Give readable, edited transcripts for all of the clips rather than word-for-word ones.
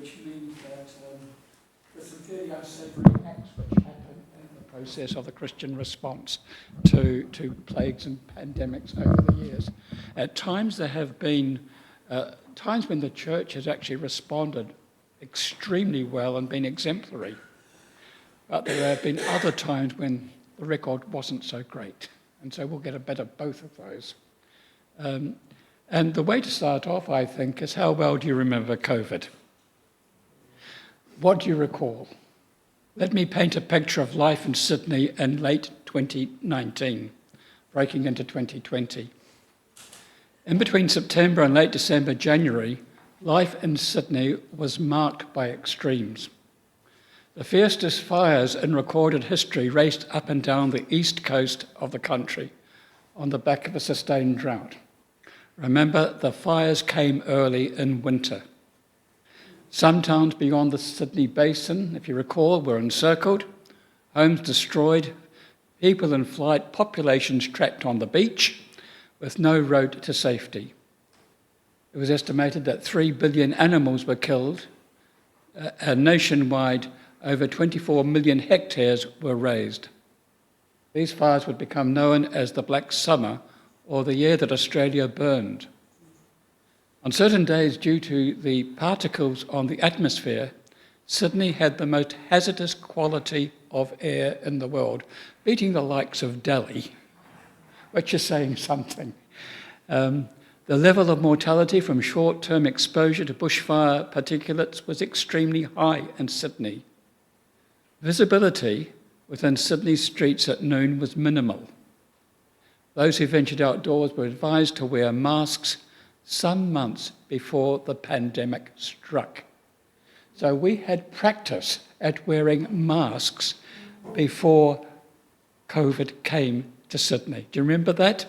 which means that there's some fairly unsavory acts which happen in the process of the Christian response to plagues and pandemics over the years. At times there have been times when the church has actually responded extremely well and been exemplary. But there have been other times when the record wasn't so great. And so we'll get a bit of both of those. And the way to start off, I think, is how well do you remember COVID? What do you recall? Let me paint a picture of life in Sydney in late 2019, breaking into 2020. In between September and late December, January, life in Sydney was marked by extremes. The fiercest fires in recorded history raced up and down the east coast of the country on the back of a sustained drought. Remember, the fires came early in winter. Some towns beyond the Sydney Basin, if you recall, were encircled, homes destroyed, people in flight, populations trapped on the beach with no road to safety. It was estimated that 3 billion animals were killed, and nationwide over 24 million hectares were razed. These fires would become known as the Black Summer, or the year that Australia burned. On certain days, due to the particles on the atmosphere, Sydney had the most hazardous quality of air in the world, beating the likes of Delhi, which is saying something. The level of mortality from short-term exposure to bushfire particulates was extremely high in Sydney. Visibility within Sydney's streets at noon was minimal. Those who ventured outdoors were advised to wear masks some months before the pandemic struck. So we had practice at wearing masks before COVID came to Sydney. Do you remember that?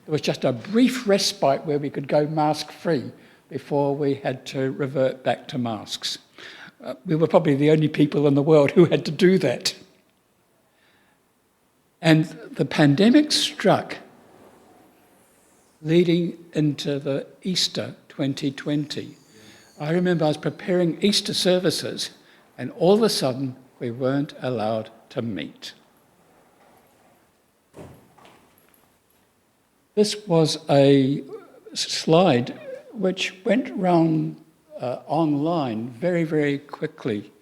There was just a brief respite where we could go mask-free before we had to revert back to masks. We were probably the only people in the world who had to do that. And the pandemic struck leading into the Easter 2020. I remember I was preparing Easter services, and all of a sudden we weren't allowed to meet. This was a slide which went round online very, very quickly.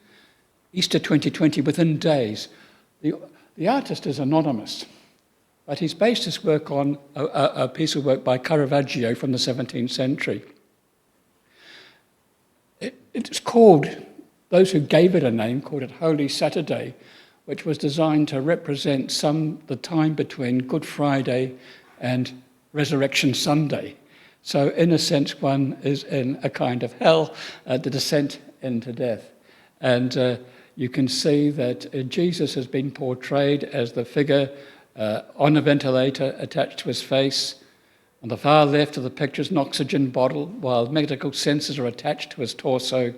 Easter 2020, within days. The artist is anonymous, but he's based his work on a piece of work by Caravaggio from the 17th century. It's called, those who gave it a name called it Holy Saturday, which was designed to represent the time between Good Friday and Resurrection Sunday. So in a sense, one is in a kind of hell, the descent into death. And you can see that Jesus has been portrayed as the figure on a ventilator attached to his face. On the far left of the picture is an oxygen bottle, while medical sensors are attached to his torso.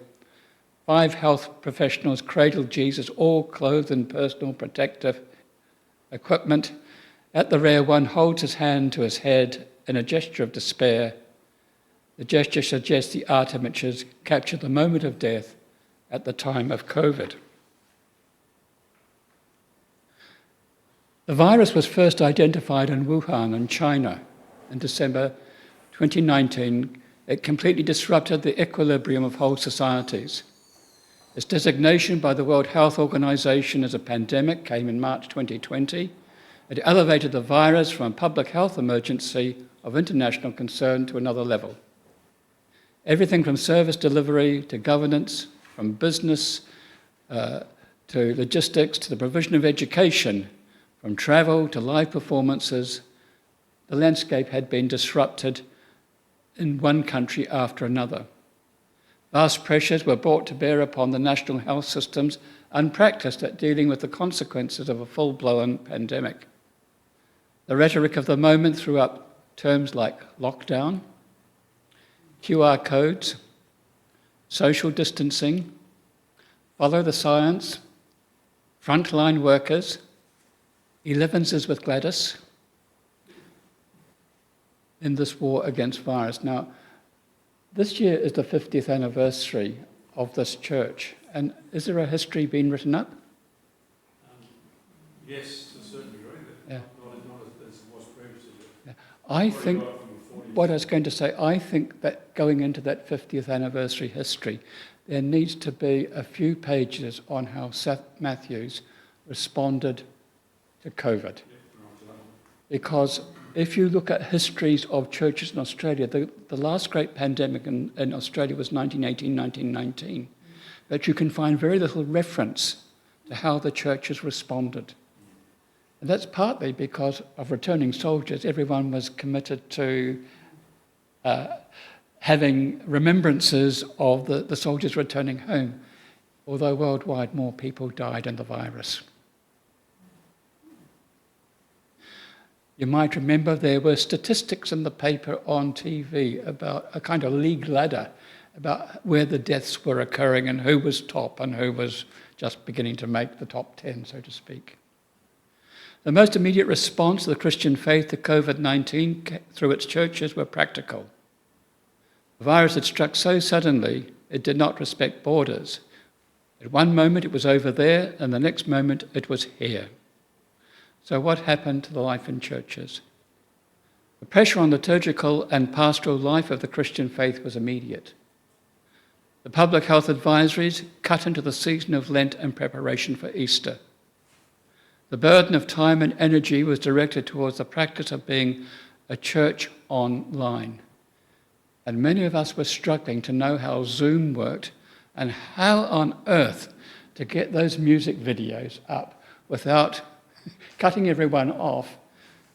5 health professionals cradle Jesus, all clothed in personal protective equipment. At the rear, one holds his hand to his head in a gesture of despair. The gesture suggests the art images capture the moment of death at the time of COVID. The virus was first identified in Wuhan in China in December 2019. It completely disrupted the equilibrium of whole societies. Its designation by the World Health Organization as a pandemic came in March 2020. It elevated the virus from a public health emergency of international concern to another level. Everything from service delivery to governance, from business to logistics to the provision of education, from travel to live performances, the landscape had been disrupted in one country after another. Vast pressures were brought to bear upon the national health systems, unpracticed at dealing with the consequences of a full-blown pandemic. The rhetoric of the moment threw up terms like lockdown, QR codes, social distancing, follow the science, frontline workers, 11s with Gladys in this war against virus. Now, this year is the 50th anniversary of this church. And is there a history being written up? Yes, to a certain degree, but Yeah. not as it was previously. Yeah. I think, what I was going to say, I think that going into that 50th anniversary history, there needs to be a few pages on how Seth Matthews responded to COVID. Because if you look at histories of churches in Australia, the last great pandemic in Australia was 1918, 1919. But you can find very little reference to how the churches responded. And that's partly because of returning soldiers. Everyone was committed to having remembrances of the soldiers returning home, although worldwide more people died in the virus. You might remember there were statistics in the paper on TV about a kind of league ladder about where the deaths were occurring and who was top and who was just beginning to make the top 10, so to speak. The most immediate response of the Christian faith to COVID-19 through its churches were practical. The virus had struck so suddenly, it did not respect borders. At one moment it was over there, and the next moment it was here. So what happened to the life in churches? The pressure on the liturgical and pastoral life of the Christian faith was immediate. The public health advisories cut into the season of Lent and preparation for Easter. The burden of time and energy was directed towards the practice of being a church online. And many of us were struggling to know how Zoom worked and how on earth to get those music videos up without cutting everyone off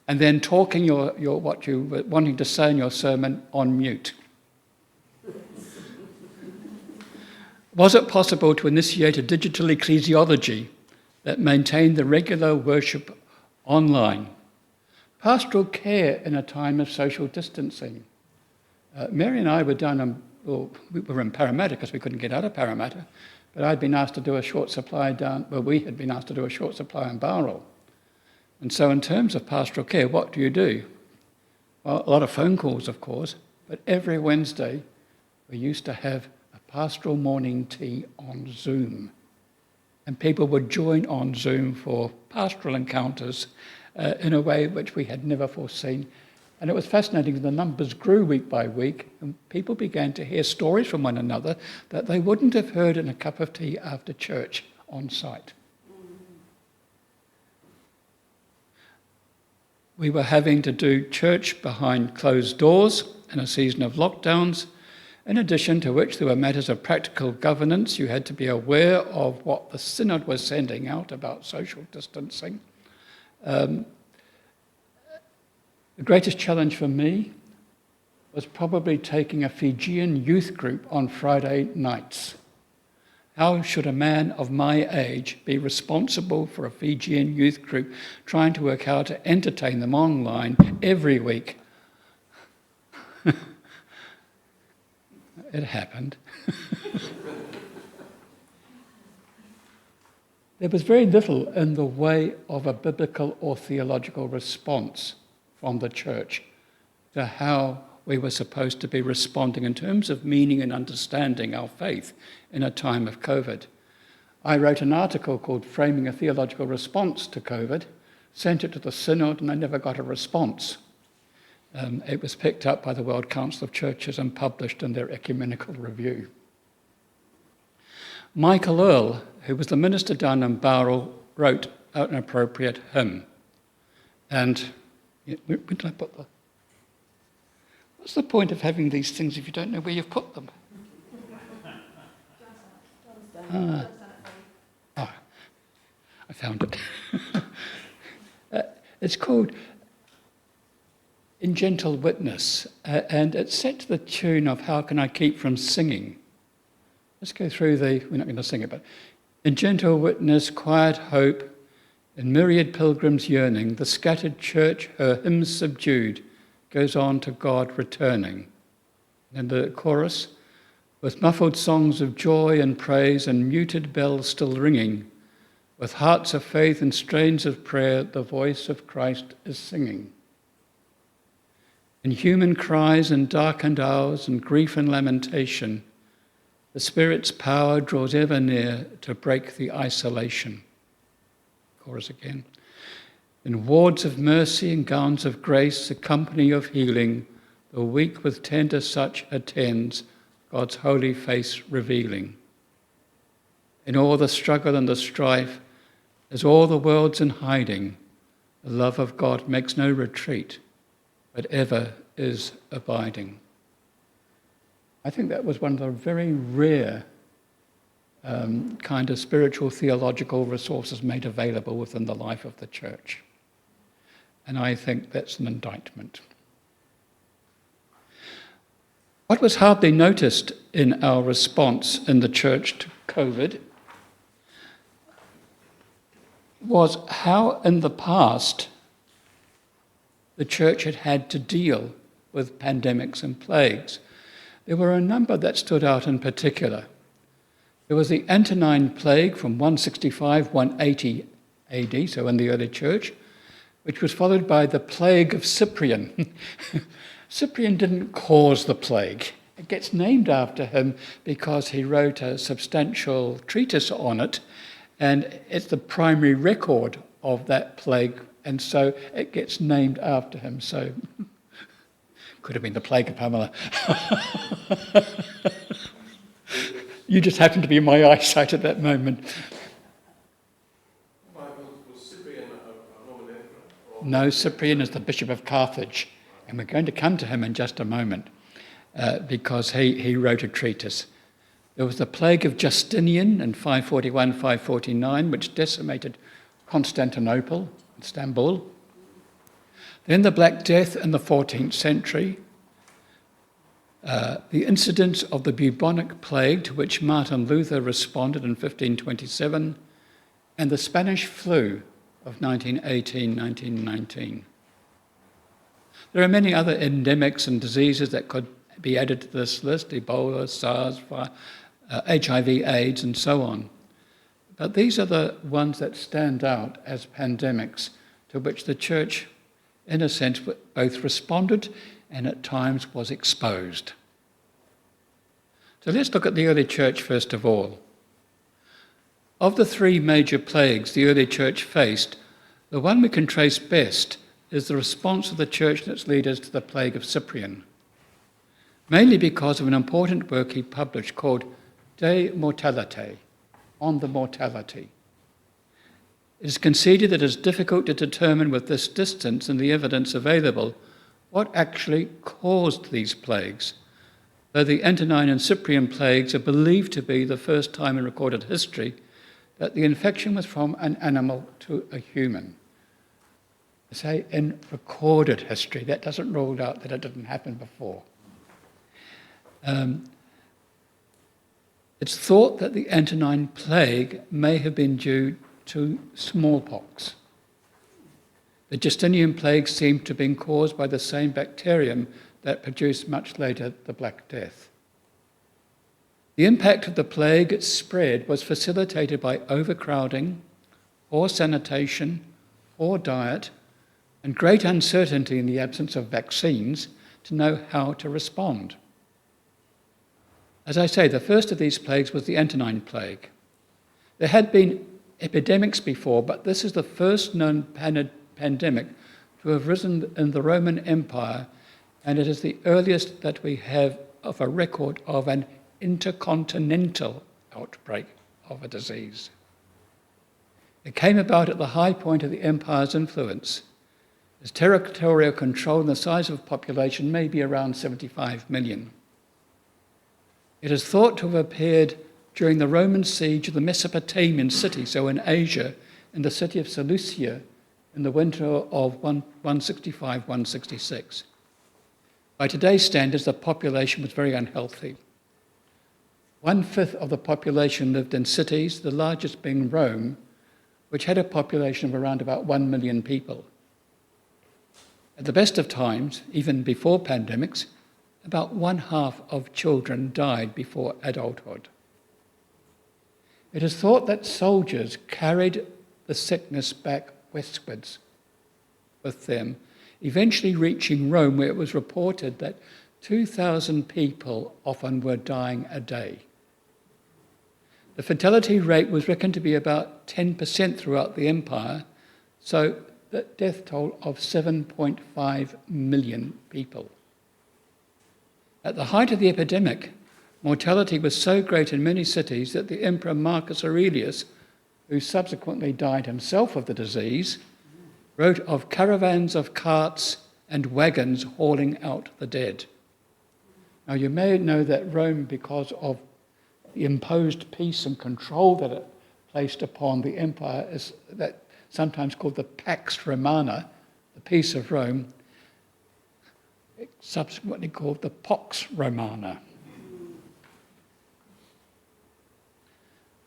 and then talking your what you were wanting to say in your sermon on mute. Was it possible to initiate a digital ecclesiology that maintained the regular worship online? Pastoral care in a time of social distancing. Mary and I were we were in Parramatta because we couldn't get out of Parramatta, but I'd been asked to do a short supply we had been asked to do a short supply in Bowral. And so in terms of pastoral care, what do you do? Well, a lot of phone calls, of course, but every Wednesday we used to have a pastoral morning tea on Zoom. And people would join on Zoom for pastoral encounters in a way which we had never foreseen. And it was fascinating. The numbers grew week by week, and people began to hear stories from one another that they wouldn't have heard in a cup of tea after church on site. We were having to do church behind closed doors in a season of lockdowns, in addition to which there were matters of practical governance. You had to be aware of what the synod was sending out about social distancing. The greatest challenge for me was probably taking a Fijian youth group on Friday nights. How should a man of my age be responsible for a Fijian youth group trying to work out how to entertain them online every week? It happened. There was very little in the way of a biblical or theological response from the church to how we were supposed to be responding in terms of meaning and understanding our faith in a time of COVID. I wrote an article called Framing a Theological Response to COVID, sent it to the Synod, and I never got a response. It was picked up by the World Council of Churches and published in their ecumenical review. Michael Earle, who was the minister down in Bowral, wrote an appropriate hymn. And where did I put the... What's the point of having these things if you don't know where you've put them? I found it. It's called In Gentle Witness, and it's set to the tune of How Can I Keep From Singing? Let's go through we're not going to sing it, but in gentle witness, quiet hope, in myriad pilgrims yearning, the scattered church, her hymns subdued, goes on to God returning. And the chorus, with muffled songs of joy and praise and muted bells still ringing, with hearts of faith and strains of prayer, the voice of Christ is singing. In human cries and darkened hours and grief and lamentation, The Spirit's power draws ever near to break the isolation. Chorus again. In wards of mercy and gowns of grace, the company of healing, the weak with tender touch attends, God's holy face revealing. In all the struggle and the strife, as all the world's in hiding, the love of God makes no retreat, but ever is abiding. I think that was one of the very rare kind of spiritual theological resources made available within the life of the church. And I think that's an indictment. What was hardly noticed in our response in the church to COVID was how in the past the church had had to deal with pandemics and plagues. There were a number that stood out in particular. There was the Antonine Plague from 165-180 AD, so in the early church, which was followed by the Plague of Cyprian. Cyprian didn't cause the plague. It gets named after him because he wrote a substantial treatise on it, and it's the primary record of that plague, and so it gets named after him. So, could have been the plague of Pamela. You just happened to be in my eyesight at that moment. Was Cyprian a Roman emperor? No, Cyprian is the Bishop of Carthage, and we're going to come to him in just a moment because he wrote a treatise. There was the plague of Justinian in 541-549, which decimated Constantinople, Istanbul. Then the Black Death in the 14th century. The incidence of the bubonic plague, to which Martin Luther responded in 1527, and the Spanish flu of 1918-1919. There are many other endemics and diseases that could be added to this list: Ebola, SARS, HIV, AIDS, and so on. But these are the ones that stand out as pandemics to which the church, in a sense, both responded and at times was exposed. So let's look at the early church first of all. Of the three major plagues the early church faced, the one we can trace best is the response of the church and its leaders to the plague of Cyprian, mainly because of an important work he published called De Mortalite, on the mortality. It is conceded that it is difficult to determine with this distance and the evidence available what actually caused these plagues, though the Antonine and Cyprian plagues are believed to be the first time in recorded history that the infection was from an animal to a human. I say in recorded history, that doesn't rule out that it didn't happen before. It's thought that the Antonine plague may have been due to smallpox. The Justinian plague seemed to have been caused by the same bacterium that produced much later the Black Death. The impact of the plague, its spread, was facilitated by overcrowding, poor sanitation, poor diet, and great uncertainty in the absence of vaccines to know how to respond. As I say, the first of these plagues was the Antonine plague. There had been epidemics before, but this is the first known pandemic to have risen in the Roman Empire, and it is the earliest that we have of a record of an intercontinental outbreak of a disease. It came about at the high point of the empire's influence. Its territorial control and the size of population may be around 75 million. It is thought to have appeared during the Roman siege of the Mesopotamian city, so in Asia, in the city of Seleucia, in the winter of 165-166. By today's standards, the population was very unhealthy. 1/5 of the population lived in cities, the largest being Rome, which had a population of around about 1 million people. At the best of times, even before pandemics, about 1/2 of children died before adulthood. It is thought that soldiers carried the sickness back westwards with them, eventually reaching Rome, where it was reported that 2,000 people often were dying a day. The fatality rate was reckoned to be about 10% throughout the empire, so the death toll of 7.5 million people. At the height of the epidemic, mortality was so great in many cities that the Emperor Marcus Aurelius, who subsequently died himself of the disease, wrote of caravans of carts and wagons hauling out the dead. Now, you may know that Rome, because of the imposed peace and control that it placed upon the empire, is that sometimes called the Pax Romana, the peace of Rome, subsequently called the Pax Romana.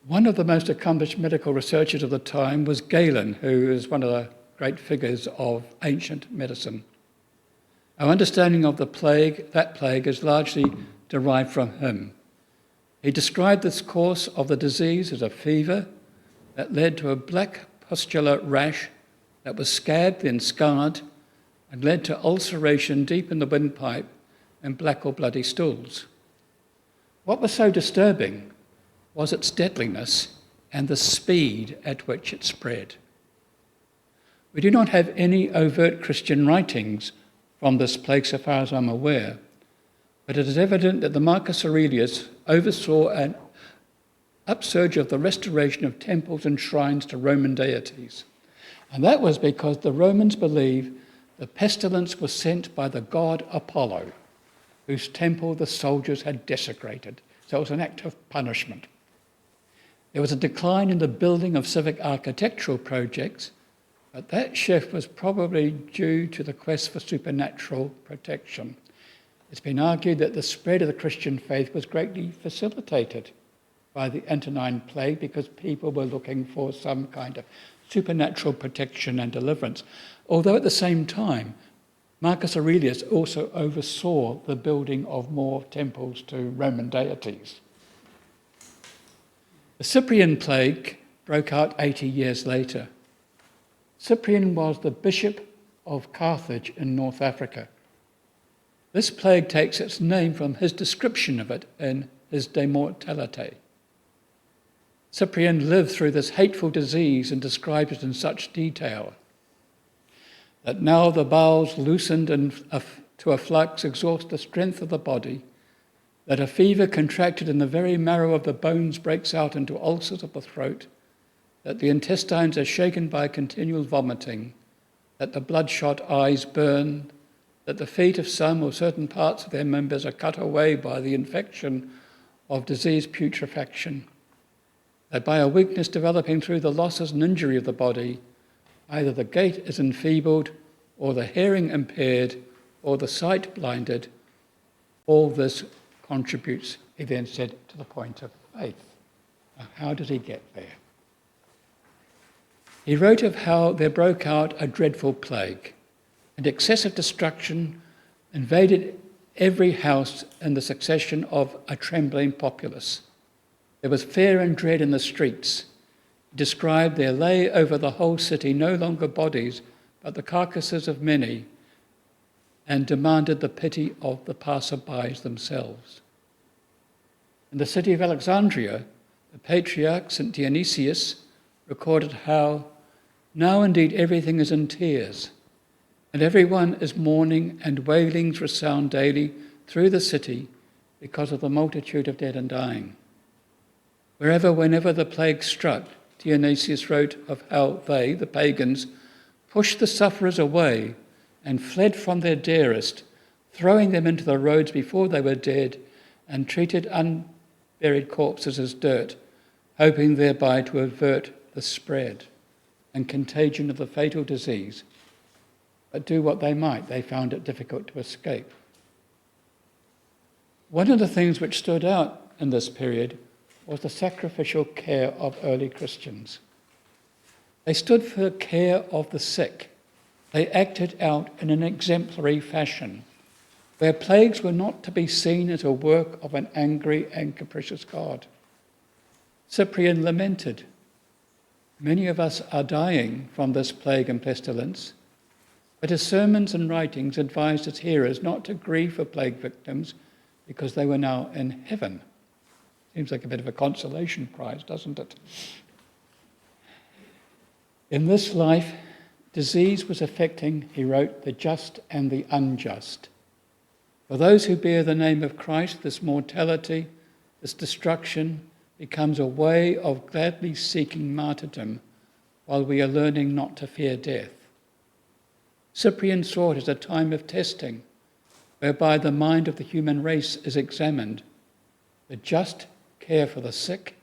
One of the most accomplished medical researchers of the time was Galen, who is one of the great figures of ancient medicine. Our understanding of that plague, is largely derived from him. He described this course of the disease as a fever that led to a black pustular rash that was scabbed and scarred and led to ulceration deep in the windpipe and black or bloody stools. What was so disturbing was its deadliness and the speed at which it spread. We do not have any overt Christian writings from this plague so far as I'm aware, but it is evident that the Marcus Aurelius oversaw an upsurge of the restoration of temples and shrines to Roman deities. And that was because the Romans believed the pestilence was sent by the god Apollo, whose temple the soldiers had desecrated. So it was an act of punishment. There was a decline in the building of civic architectural projects, but that shift was probably due to the quest for supernatural protection. It's been argued that the spread of the Christian faith was greatly facilitated by the Antonine Plague because people were looking for some kind of supernatural protection and deliverance. Although at the same time, Marcus Aurelius also oversaw the building of more temples to Roman deities. The Cyprian plague broke out 80 years later. Cyprian was the bishop of Carthage in North Africa. This plague takes its name from his description of it in his De Mortalite. Cyprian lived through this hateful disease and described it in such detail that now the bowels loosened and to a flux exhaust the strength of the body, that a fever contracted in the very marrow of the bones breaks out into ulcers of the throat, that the intestines are shaken by continual vomiting, that the bloodshot eyes burn, that the feet of some or certain parts of their members are cut away by the infection of disease putrefaction, that by a weakness developing through the losses and injury of the body, either the gait is enfeebled, or the hearing impaired, or the sight blinded. All this contributes, he then said, to the point of faith. Now, how did he get there? He wrote of how there broke out a dreadful plague, and excessive destruction invaded every house in the succession of a trembling populace. There was fear and dread in the streets. He described there lay over the whole city no longer bodies, but the carcasses of many, and demanded the pity of the passer-bys themselves. In the city of Alexandria, the patriarch St. Dionysius recorded how now indeed everything is in tears, and everyone is mourning, and wailings resound daily through the city because of the multitude of dead and dying. Whenever the plague struck, Dionysius wrote of how they, the pagans, pushed the sufferers away and fled from their dearest, throwing them into the roads before they were dead, and treated unburied corpses as dirt, hoping thereby to avert the spread and contagion of the fatal disease. But do what they might, they found it difficult to escape. One of the things which stood out in this period was the sacrificial care of early Christians. They stood for care of the sick. They acted out in an exemplary fashion, where plagues were not to be seen as a work of an angry and capricious God. Cyprian lamented, "Many of us are dying from this plague and pestilence," but his sermons and writings advised his hearers not to grieve for plague victims because they were now in heaven. Seems like a bit of a consolation prize, doesn't it? In this life, disease was affecting, he wrote, the just and the unjust. For those who bear the name of Christ, this mortality, this destruction, becomes a way of gladly seeking martyrdom while we are learning not to fear death. Cyprian saw it as a time of testing, whereby the mind of the human race is examined. The just care for the sick,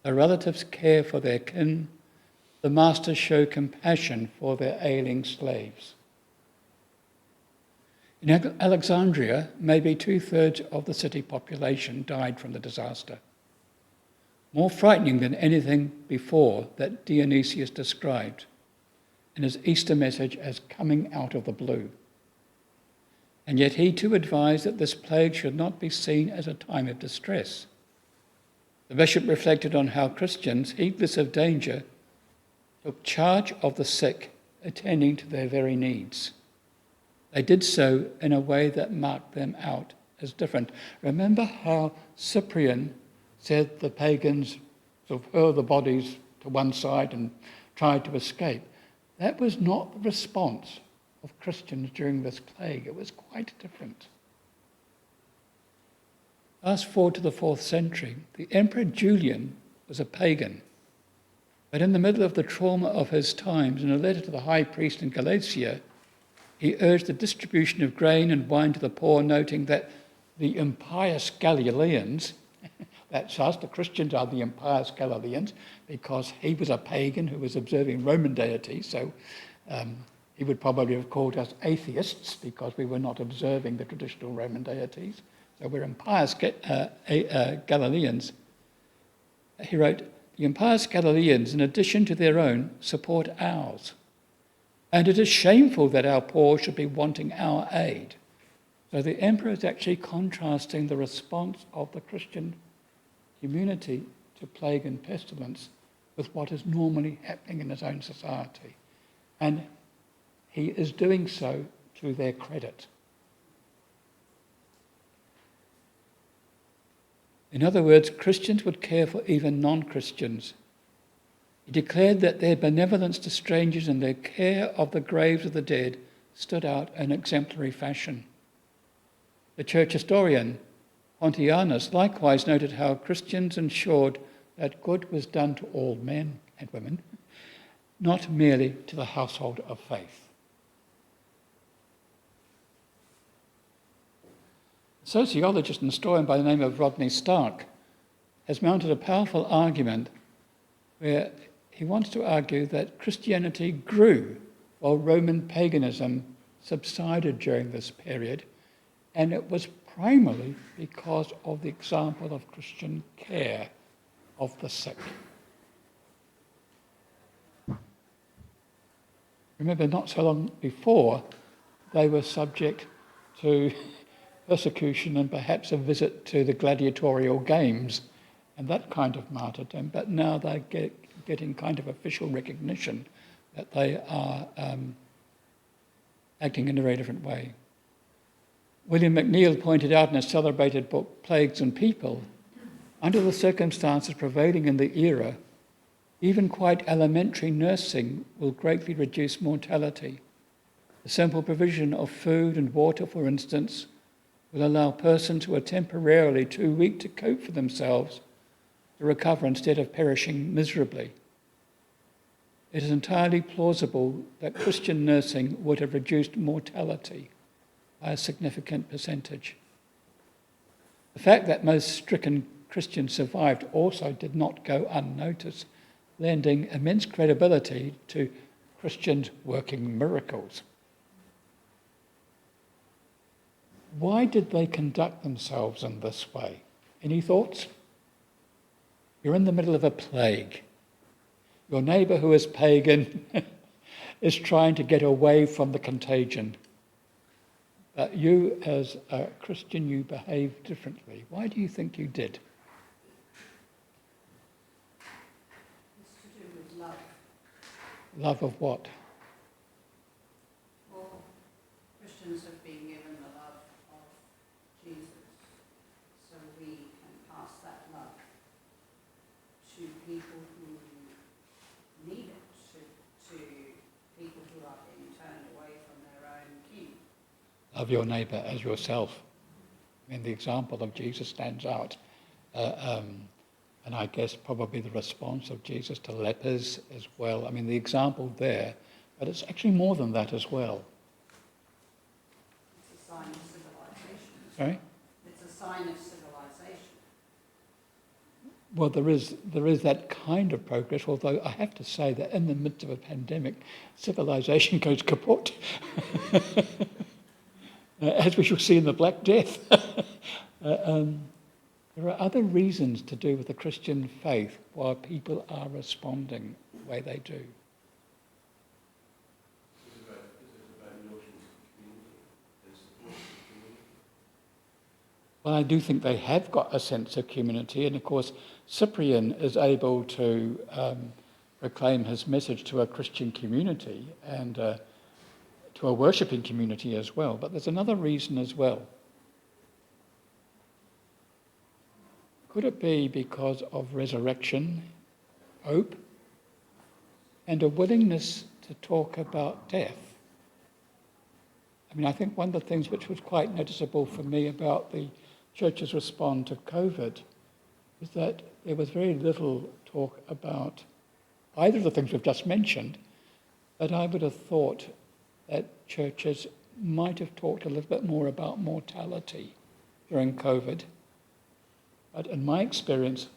the relatives care for their kin, the masters show compassion for their ailing slaves. In Alexandria, maybe 2/3 of the city population died from the disaster. More frightening than anything before that Dionysius described in his Easter message as coming out of the blue. And yet he too advised that this plague should not be seen as a time of distress. The bishop reflected on how Christians, heedless of danger, took charge of the sick, attending to their very needs. They did so in a way that marked them out as different. Remember how Cyprian said the pagans sort of hurled the bodies to one side and tried to escape. That was not the response of Christians during this plague. It was quite different. Fast forward to the 4th century. The Emperor Julian was a pagan. But in the middle of the trauma of his times, in a letter to the high priest in Galatia, he urged the distribution of grain and wine to the poor, noting that the impious Galileans, that's us, the Christians are the impious Galileans, because he was a pagan who was observing Roman deities, so he would probably have called us atheists because we were not observing the traditional Roman deities. So we're impious Galileans. He wrote, the impious Galileans, in addition to their own, support ours. And it is shameful that our poor should be wanting our aid. So the emperor is actually contrasting the response of the Christian community to plague and pestilence with what is normally happening in his own society. And he is doing so to their credit. In other words, Christians would care for even non-Christians. He declared that their benevolence to strangers and their care of the graves of the dead stood out in exemplary fashion. The church historian Pontianus likewise noted how Christians ensured that good was done to all men and women, not merely to the household of faith. A sociologist and historian by the name of Rodney Stark has mounted a powerful argument where he wants to argue that Christianity grew while Roman paganism subsided during this period, and it was primarily because of the example of Christian care of the sick. Remember, not so long before, they were subject to persecution and perhaps a visit to the gladiatorial games and that kind of martyrdom, but now they're getting kind of official recognition that they are acting in a very different way. William McNeill pointed out in his celebrated book, Plagues and People, under the circumstances prevailing in the era, even quite elementary nursing will greatly reduce mortality. The simple provision of food and water, for instance, will allow persons who are temporarily too weak to cope for themselves to recover instead of perishing miserably. It is entirely plausible that Christian nursing would have reduced mortality by a significant percentage. The fact that most stricken Christians survived also did not go unnoticed, lending immense credibility to Christians working miracles. Why did they conduct themselves in this way? Any thoughts? You're in the middle of a plague. Your neighbour who is pagan is trying to get away from the contagion. But you, as a Christian, you behave differently. Why do you think you did? It's to do with love. Love of what? All Christians have been given the love of Jesus, so we can pass that love people who need it, to people who are being turned away from their own king. Love your neighbour as yourself. I mean, the example of Jesus stands out. And I guess probably the response of Jesus to lepers as well. I mean, the example there, but it's actually more than that as well. It's a sign of civilization. Sorry? It's a sign of civilization. Well, there is that kind of progress, although I have to say that in the midst of a pandemic, civilization goes kaput. As we shall see in the Black Death. There are other reasons to do with the Christian faith why people are responding the way they do. Is it about notions of community and support of community? Well, I do think they have got a sense of community, and of course Cyprian is able to proclaim his message to a Christian community and to a worshipping community as well. But there's another reason as well. Could it be because of resurrection, hope, and a willingness to talk about death? I mean, I think one of the things which was quite noticeable for me about the church's response to COVID is that there was very little talk about either of the things we've just mentioned, but I would have thought that churches might have talked a little bit more about mortality during COVID. But in my experience,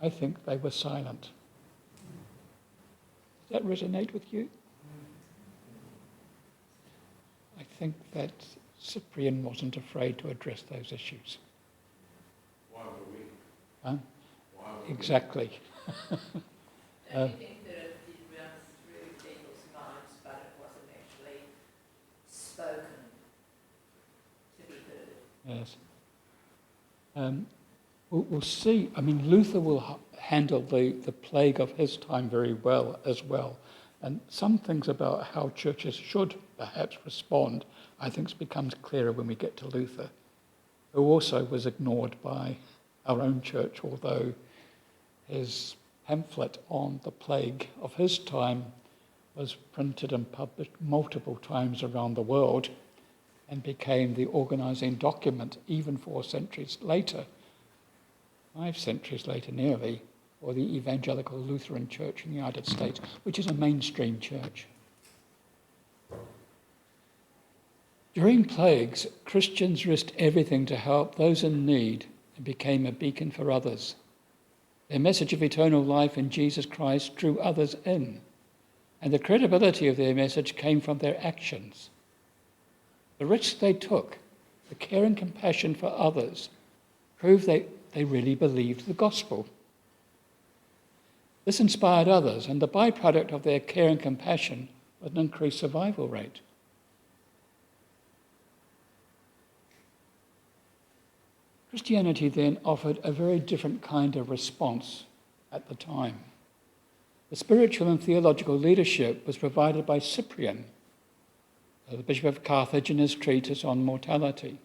I think they were silent. Does that resonate with you? I think that Cyprian wasn't afraid to address those issues. Why were we? Huh? Why were Exactly. Don't you think that it did run through people's minds, but it wasn't actually spoken to be heard? Yes. We'll see. I mean, Luther will handle the plague of his time very well as well. And some things about how churches should perhaps respond, I think becomes clearer when we get to Luther, who also was ignored by our own church, although his pamphlet on the plague of his time was printed and published multiple times around the world and became the organising document even 4 centuries later, 5 centuries later nearly, for the Evangelical Lutheran Church in the United States, which is a mainstream church. During plagues, Christians risked everything to help those in need and became a beacon for others. Their message of eternal life in Jesus Christ drew others in, and the credibility of their message came from their actions. The risks they took, the care and compassion for others, proved they really believed the gospel. This inspired others, and the byproduct of their care and compassion was an increased survival rate. Christianity then offered a very different kind of response at the time. The spiritual and theological leadership was provided by Cyprian, the Bishop of Carthage, in his treatise on mortality.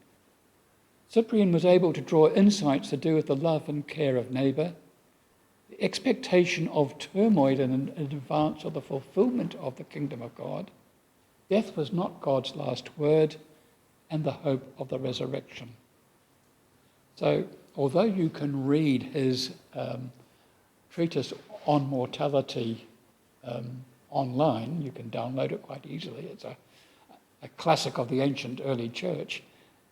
Cyprian was able to draw insights to do with the love and care of neighbour, the expectation of turmoil in advance of the fulfilment of the kingdom of God. Death was not God's last word, and the hope of the resurrection. So, although you can read his treatise on mortality online, you can download it quite easily. It's a classic of the ancient early church.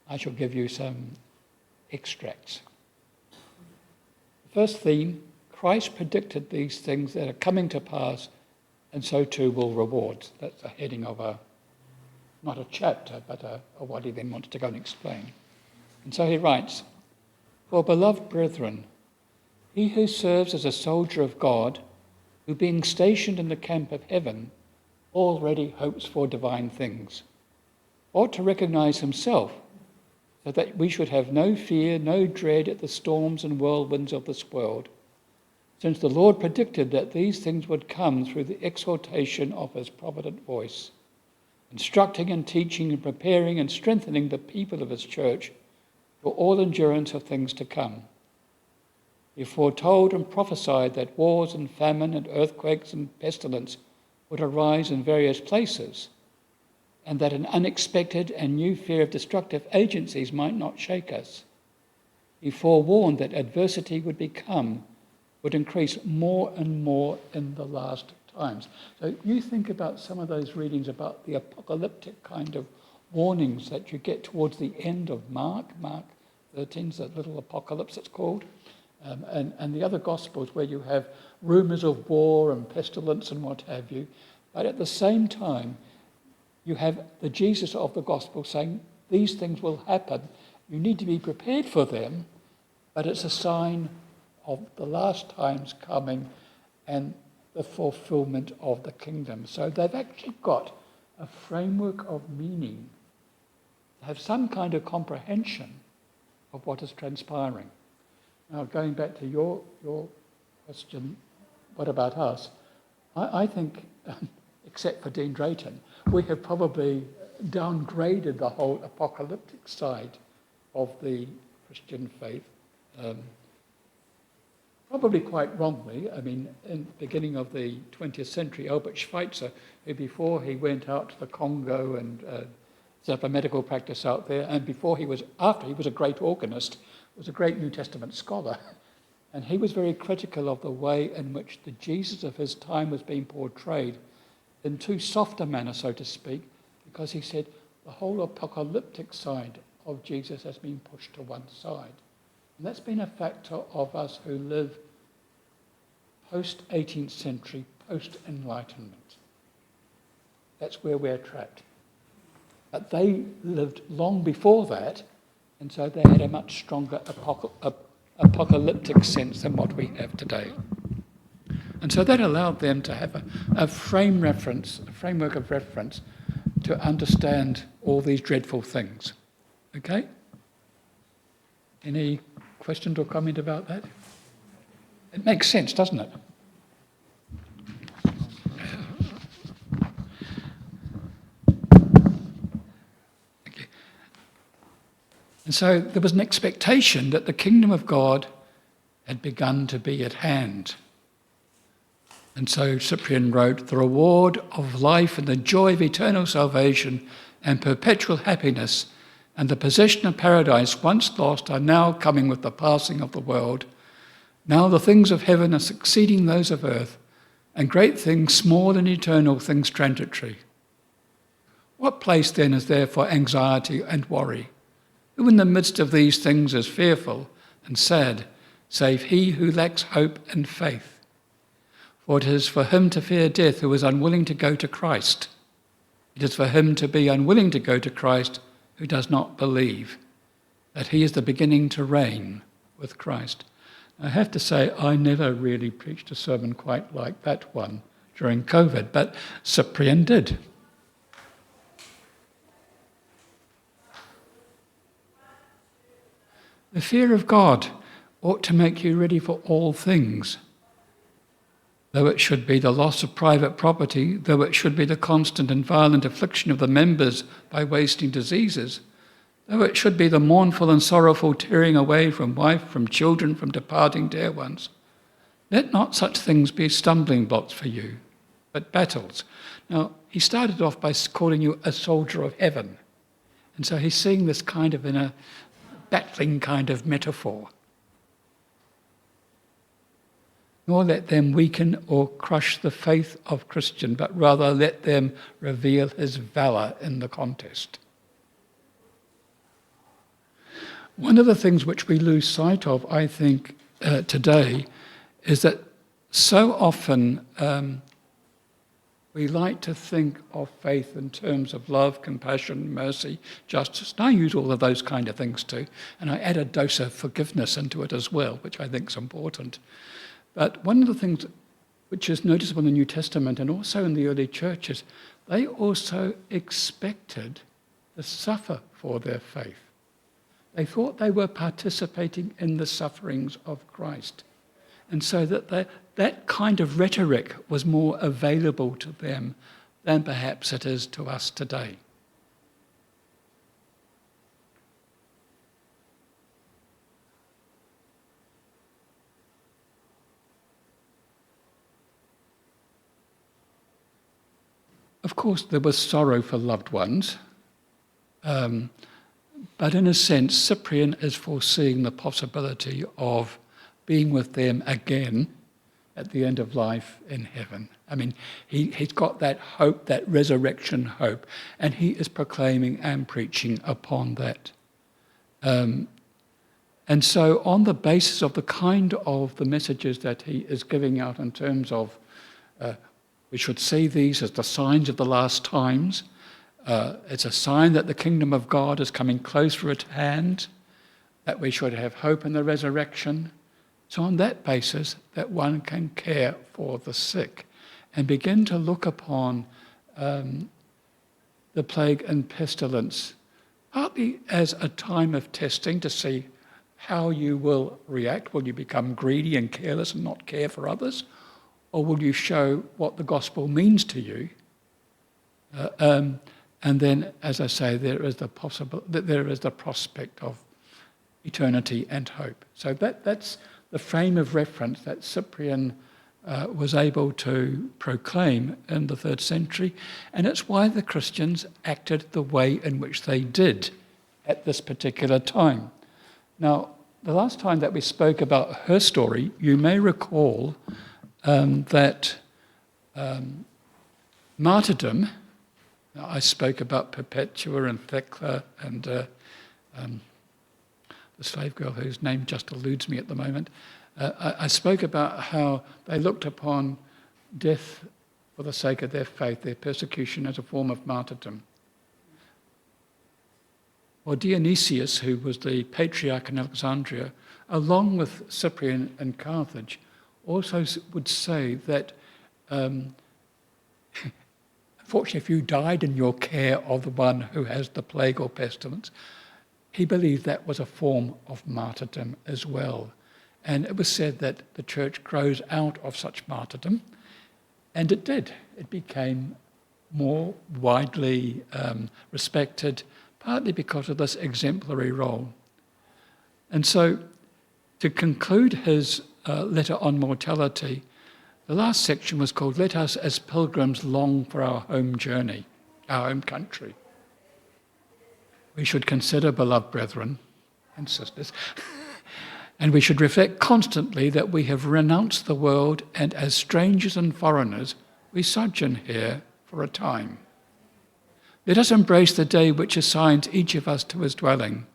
I shall give you some extracts. The first theme, Christ predicted these things that are coming to pass, and so too will rewards. That's the heading of not a chapter, but what he then wants to go and explain. And so he writes, "For beloved brethren, he who serves as a soldier of God, who being stationed in the camp of heaven, already hopes for divine things, ought to recognize himself, so that we should have no fear, no dread at the storms and whirlwinds of this world, since the Lord predicted that these things would come through the exhortation of his provident voice, instructing and teaching and preparing and strengthening the people of his church for all endurance of things to come. He foretold and prophesied that wars and famine and earthquakes and pestilence would arise in various places, and that an unexpected and new fear of destructive agencies might not shake us. He forewarned that adversity would increase more and more in the last times. So you think about some of those readings about the apocalyptic kind of warnings that you get towards the end of Mark 13's that little apocalypse it's called, and the other Gospels where you have rumours of war and pestilence and what have you. But at the same time, you have the Jesus of the Gospel saying, these things will happen. You need to be prepared for them, but it's a sign of the last times coming and the fulfillment of the kingdom. So they've actually got a framework of meaning, have some kind of comprehension of what is transpiring. Now, going back to your question, what about us? I think, except for Dean Drayton, we have probably downgraded the whole apocalyptic side of the Christian faith, probably quite wrongly. I mean, in the beginning of the 20th century, Albert Schweitzer, who before he went out to the Congo and set up a medical practice out there, and after he was a great organist, was a great New Testament scholar, and he was very critical of the way in which the Jesus of his time was being portrayed in too soft a manner, so to speak, because he said the whole apocalyptic side of Jesus has been pushed to one side. And that's been a factor of us who live post-18th century, post-Enlightenment. That's where we're trapped. But they lived long before that, and so they had a much stronger apocalyptic sense than what we have today. And so that allowed them to have a framework of reference to understand all these dreadful things. Okay? Any question or comment about that? It makes sense, doesn't it? Okay. And so there was an expectation that the kingdom of God had begun to be at hand. And so Cyprian wrote, the reward of life and the joy of eternal salvation and perpetual happiness and the possession of paradise once lost are now coming with the passing of the world. Now the things of heaven are succeeding those of earth, and great things, small and eternal, things transitory. What place then is there for anxiety and worry? Who in the midst of these things is fearful and sad, save he who lacks hope and faith? For it is for him to fear death who is unwilling to go to Christ. It is for him to be unwilling to go to Christ who does not believe that he is the beginning to reign with Christ. I have to say, I never really preached a sermon quite like that one during COVID, but Cyprian did. The fear of God ought to make you ready for all things. Though it should be the loss of private property, though it should be the constant and violent affliction of the members by wasting diseases, though it should be the mournful and sorrowful tearing away from wife, from children, from departing dear ones, let not such things be stumbling blocks for you, but battles. Now, he started off by calling you a soldier of heaven. And so he's seeing this kind of in a battling kind of metaphor. Nor let them weaken or crush the faith of Christian, but rather let them reveal his valour in the contest. One of the things which we lose sight of, I think, today, is that so often we like to think of faith in terms of love, compassion, mercy, justice. And I use all of those kind of things too, and I add a dose of forgiveness into it as well, which I think is important. But one of the things which is noticeable in the New Testament and also in the early churches, they also expected to suffer for their faith. They thought they were participating in the sufferings of Christ. And so that kind of rhetoric was more available to them than perhaps it is to us today. Of course, there was sorrow for loved ones, but in a sense, Cyprian is foreseeing the possibility of being with them again at the end of life in heaven. I mean, he's got that hope, that resurrection hope, and he is proclaiming and preaching upon that. And so on the basis of the kind of the messages that he is giving out in terms of, we should see these as the signs of the last times. It's a sign that the kingdom of God is coming closer at hand, that we should have hope in the resurrection. So on that basis, that one can care for the sick and begin to look upon the plague and pestilence, partly as a time of testing to see how you will react. Will you become greedy and careless and not care for others? Or will you show what the gospel means to you? And then, as I say, there is the prospect of eternity and hope. So that's the frame of reference that Cyprian was able to proclaim in the 3rd century, and it's why the Christians acted the way in which they did at this particular time. Now, the last time that we spoke about her story, you may recall that martyrdom, I spoke about Perpetua and Thecla and the slave girl whose name just eludes me at the moment. I spoke about how they looked upon death for the sake of their faith, their persecution, as a form of martyrdom. Or Dionysius, who was the patriarch in Alexandria, along with Cyprian in Carthage, also would say that, unfortunately, if you died in your care of the one who has the plague or pestilence, he believed that was a form of martyrdom as well. And it was said that the church grows out of such martyrdom, and it did. It became more widely respected, partly because of this exemplary role. And so, to conclude his letter on mortality, the last section was called, "Let us as pilgrims long for our home journey, our home country." We should consider, beloved brethren and sisters, and we should reflect constantly that we have renounced the world, and as strangers and foreigners, we sojourn here for a time. Let us embrace the day which assigns each of us to his dwelling,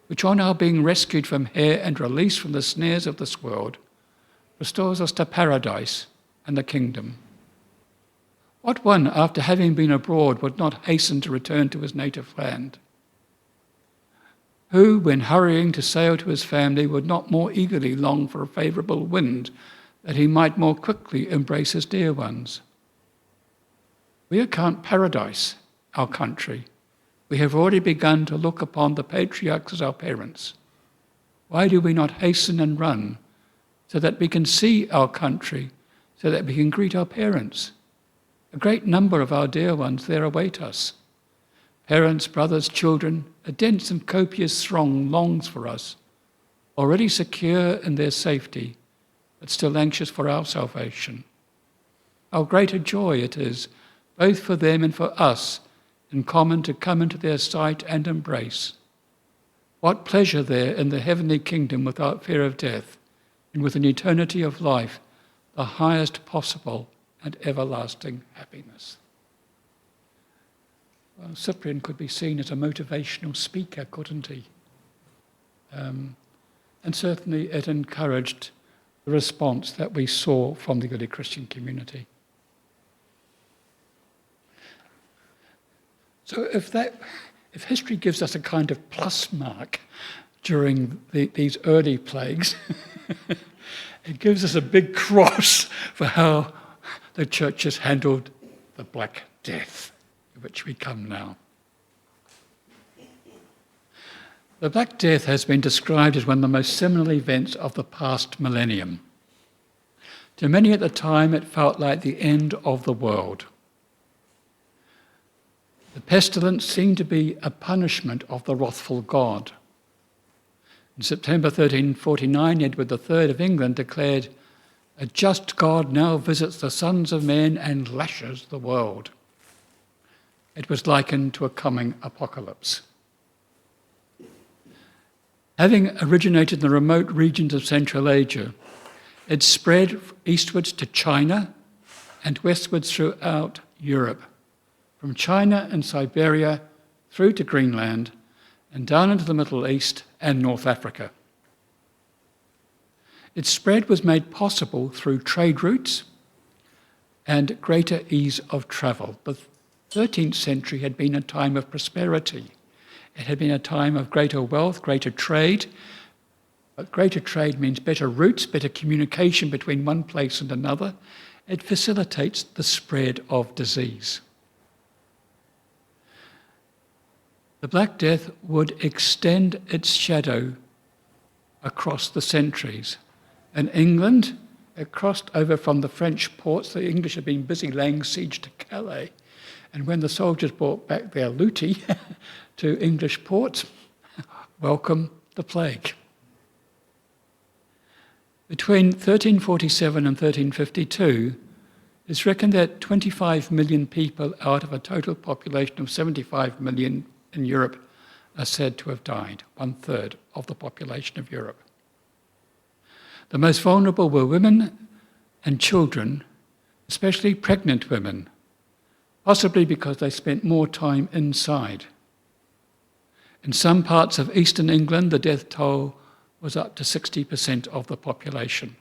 which on our being rescued from here and released from the snares of this world, restores us to paradise and the kingdom. What one, after having been abroad, would not hasten to return to his native land? Who, when hurrying to sail to his family, would not more eagerly long for a favourable wind, that he might more quickly embrace his dear ones? We account paradise our country. We have already begun to look upon the patriarchs as our parents. Why do we not hasten and run so that we can see our country, so that we can greet our parents? A great number of our dear ones there await us. Parents, brothers, children, a dense and copious throng longs for us, already secure in their safety, but still anxious for our salvation. How great a joy it is, both for them and for us, in common to come into their sight and embrace. What pleasure there in the heavenly kingdom without fear of death, and with an eternity of life, the highest possible and everlasting happiness. Well, Cyprian could be seen as a motivational speaker, couldn't he? And certainly it encouraged the response that we saw from the early Christian community. So if history gives us a kind of plus mark during these early plagues, it gives us a big cross for how the church has handled the Black Death, to which we come now. The Black Death has been described as one of the most seminal events of the past millennium. To many at the time, it felt like the end of the world. The pestilence seemed to be a punishment of the wrathful God. In September 1349, Edward III of England declared, "A just God now visits the sons of men and lashes the world." It was likened to a coming apocalypse. Having originated in the remote regions of Central Asia, it spread eastwards to China and westwards throughout Europe, from China and Siberia through to Greenland and down into the Middle East and North Africa. Its spread was made possible through trade routes and greater ease of travel. The 13th century had been a time of prosperity. It had been a time of greater wealth, greater trade. But greater trade means better routes, better communication between one place and another. It facilitates the spread of disease. The Black Death would extend its shadow across the centuries. In England, it crossed over from the French ports. The English had been busy laying siege to Calais. And when the soldiers brought back their looty to English ports, welcome the plague. Between 1347 and 1352, it's reckoned that 25 million people out of a total population of 75 million in Europe are said to have died, 1/3 of the population of Europe. The most vulnerable were women and children, especially pregnant women, possibly because they spent more time inside. In some parts of eastern England, the death toll was up to 60% of the population.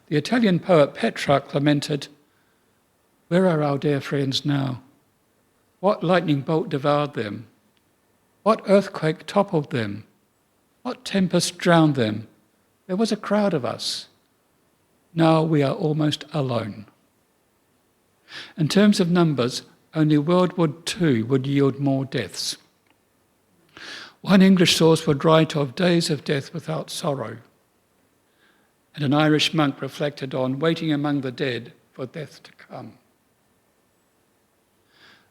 The Italian poet Petrarch lamented, "Where are our dear friends now? What lightning bolt devoured them? What earthquake toppled them? What tempest drowned them? There was a crowd of us. Now we are almost alone." In terms of numbers, only World War II would yield more deaths. One English source would write of days of death without sorrow, and an Irish monk reflected on waiting among the dead for death to come.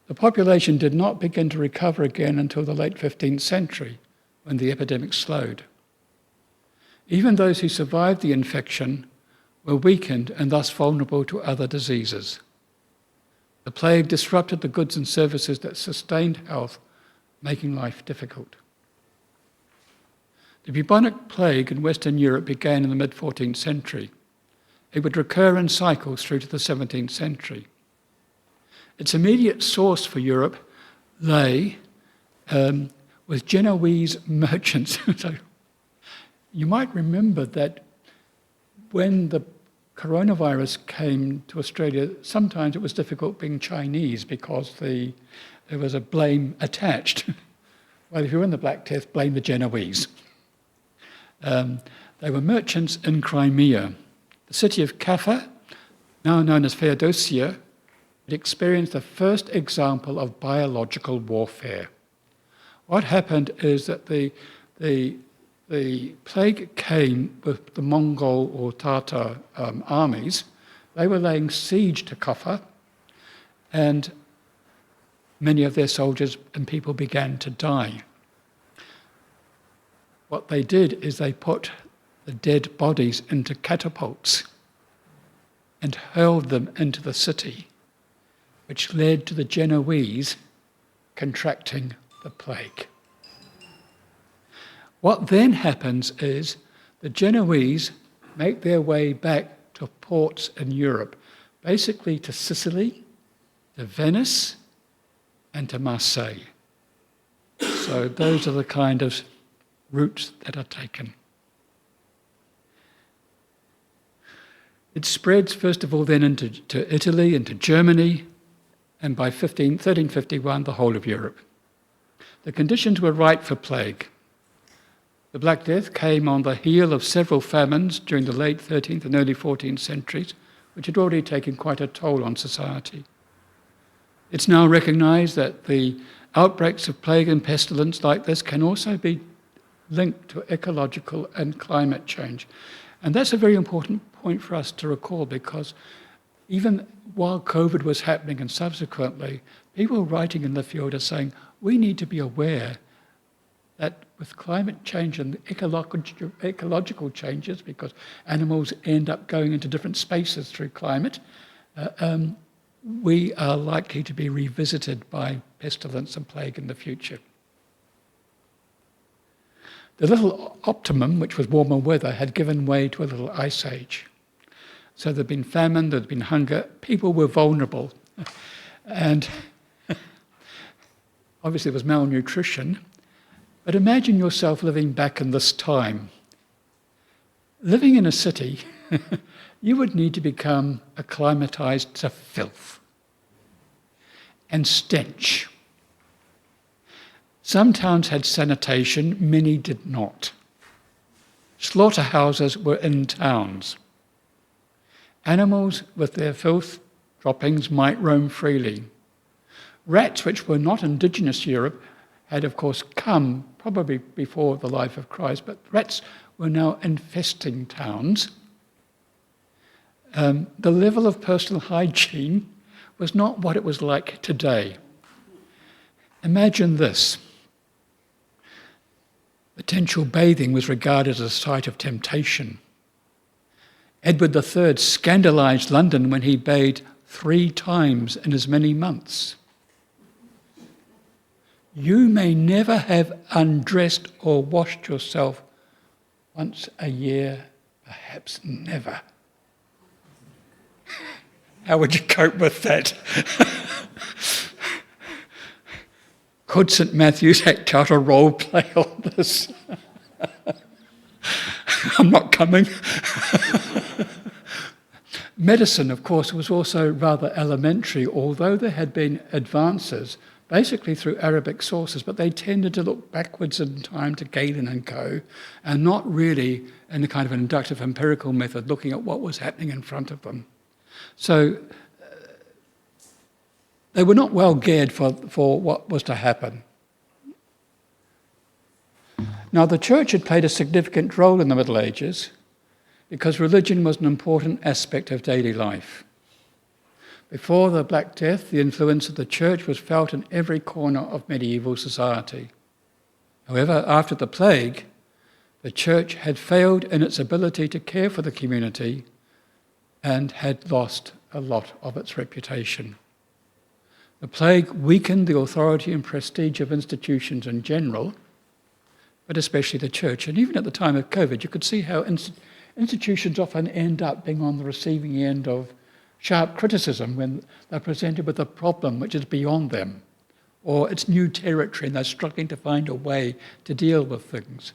The population did not begin to recover again until the late 15th century, when the epidemic slowed. Even those who survived the infection were weakened and thus vulnerable to other diseases. The plague disrupted the goods and services that sustained health, making life difficult. The bubonic plague in Western Europe began in the mid-14th century. It would recur in cycles through to the 17th century. Its immediate source for Europe lay with Genoese merchants. So you might remember that when the coronavirus came to Australia, sometimes it was difficult being Chinese because there was a blame attached. Well, if you're in the Black Death, blame the Genoese. They were merchants in Crimea. The city of Kaffa, now known as Feodosia, had experienced the first example of biological warfare. What happened is that the plague came with the Mongol or Tatar armies. They were laying siege to Kaffa, and many of their soldiers and people began to die. What they did is they put the dead bodies into catapults and hurled them into the city, which led to the Genoese contracting the plague. What then happens is the Genoese make their way back to ports in Europe, basically to Sicily, to Venice, and to Marseille. So those are the kind of routes that are taken. It spreads, first of all, then into Italy, into Germany, and by 1351, the whole of Europe. The conditions were right for plague. The Black Death came on the heel of several famines during the late 13th and early 14th centuries, which had already taken quite a toll on society. It's now recognised that the outbreaks of plague and pestilence like this can also be linked to ecological and climate change. And that's a very important point for us to recall, because even while COVID was happening and subsequently, people writing in the field are saying, we need to be aware that with climate change and ecological changes, because animals end up going into different spaces through climate, we are likely to be revisited by pestilence and plague in the future. The little optimum, which was warmer weather, had given way to a little ice age. So there'd been famine, there'd been hunger, people were vulnerable. And obviously there was malnutrition. But imagine yourself living back in this time. Living in a city, you would need to become acclimatized to filth and stench. Some towns had sanitation, many did not. Slaughterhouses were in towns. Animals with their filth droppings might roam freely. Rats, which were not indigenous to Europe, had of course come probably before the life of Christ, but rats were now infesting towns. The level of personal hygiene was not what it was like today. Imagine this. Potential bathing was regarded as a site of temptation. Edward III scandalised London when he bathed 3 times in as many months. You may never have undressed or washed yourself once a year, perhaps never. How would you cope with that? Could St. Matthew's act out a role play on this? I'm not coming. Medicine, of course, was also rather elementary, although there had been advances, basically through Arabic sources, but they tended to look backwards in time to Galen and co, and not really in a kind of an inductive empirical method, looking at what was happening in front of them. So they were not well geared for what was to happen. Now, the church had played a significant role in the Middle Ages because religion was an important aspect of daily life. Before the Black Death, the influence of the church was felt in every corner of medieval society. However, after the plague, the church had failed in its ability to care for the community and had lost a lot of its reputation. The plague weakened the authority and prestige of institutions in general, but especially the church. And even at the time of COVID, you could see how institutions often end up being on the receiving end of sharp criticism when they're presented with a problem which is beyond them, or it's new territory and they're struggling to find a way to deal with things.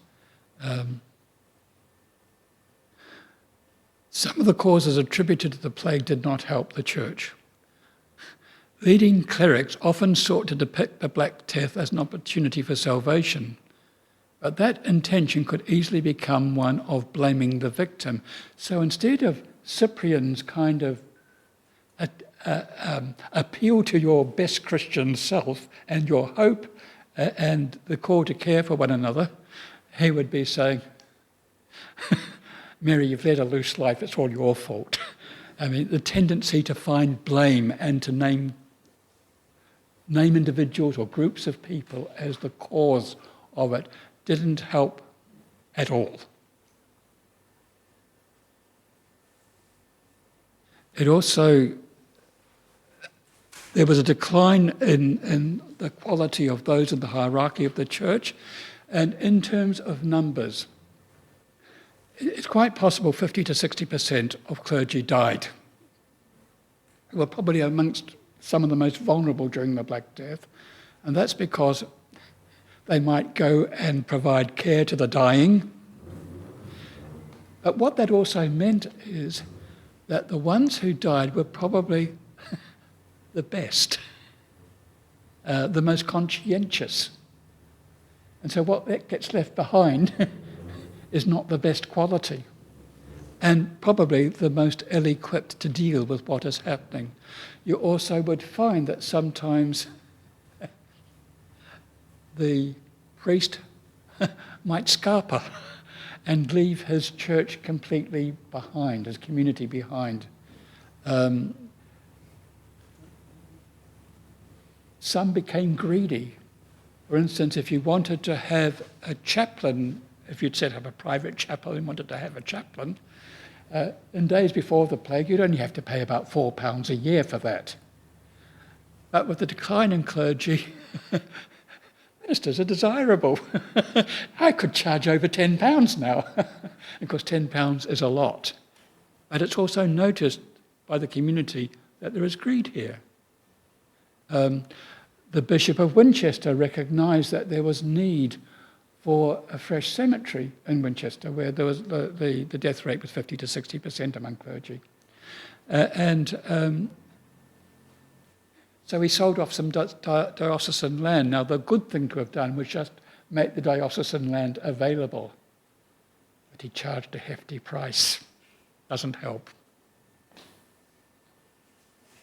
Some of the causes attributed to the plague did not help the church. Leading clerics often sought to depict the Black Death as an opportunity for salvation, but that intention could easily become one of blaming the victim. So instead of Cyprian's kind of appeal to your best Christian self and your hope and the call to care for one another, he would be saying, Mary, you've led a loose life, it's all your fault. I mean, the tendency to find blame and to name individuals or groups of people as the cause of it didn't help at all. It also, there was a decline in the quality of those in the hierarchy of the church, and in terms of numbers, it's quite possible 50 to 60% of clergy died, who were probably amongst some of the most vulnerable during the Black Death, and that's because they might go and provide care to the dying. But what that also meant is that the ones who died were probably the best, the most conscientious. And so what gets left behind is not the best quality, and probably the most ill-equipped to deal with what is happening. You also would find that sometimes the priest might scarper and leave his church completely behind, his community behind. Some became greedy. For instance, if you wanted to have a chaplain, if you'd set up a private chapel and wanted to have a chaplain, in days before the plague, you'd only have to pay about £4 a year for that. But with the decline in clergy, ministers are desirable. I could charge over £10 now. Of course, £10 is a lot. But it's also noticed by the community that there is greed here. The Bishop of Winchester recognised that there was need for a fresh cemetery in Winchester, where there was the death rate was 50 to 60% among clergy. So he sold off some diocesan land. Now, the good thing to have done was just make the diocesan land available. But he charged a hefty price. Doesn't help.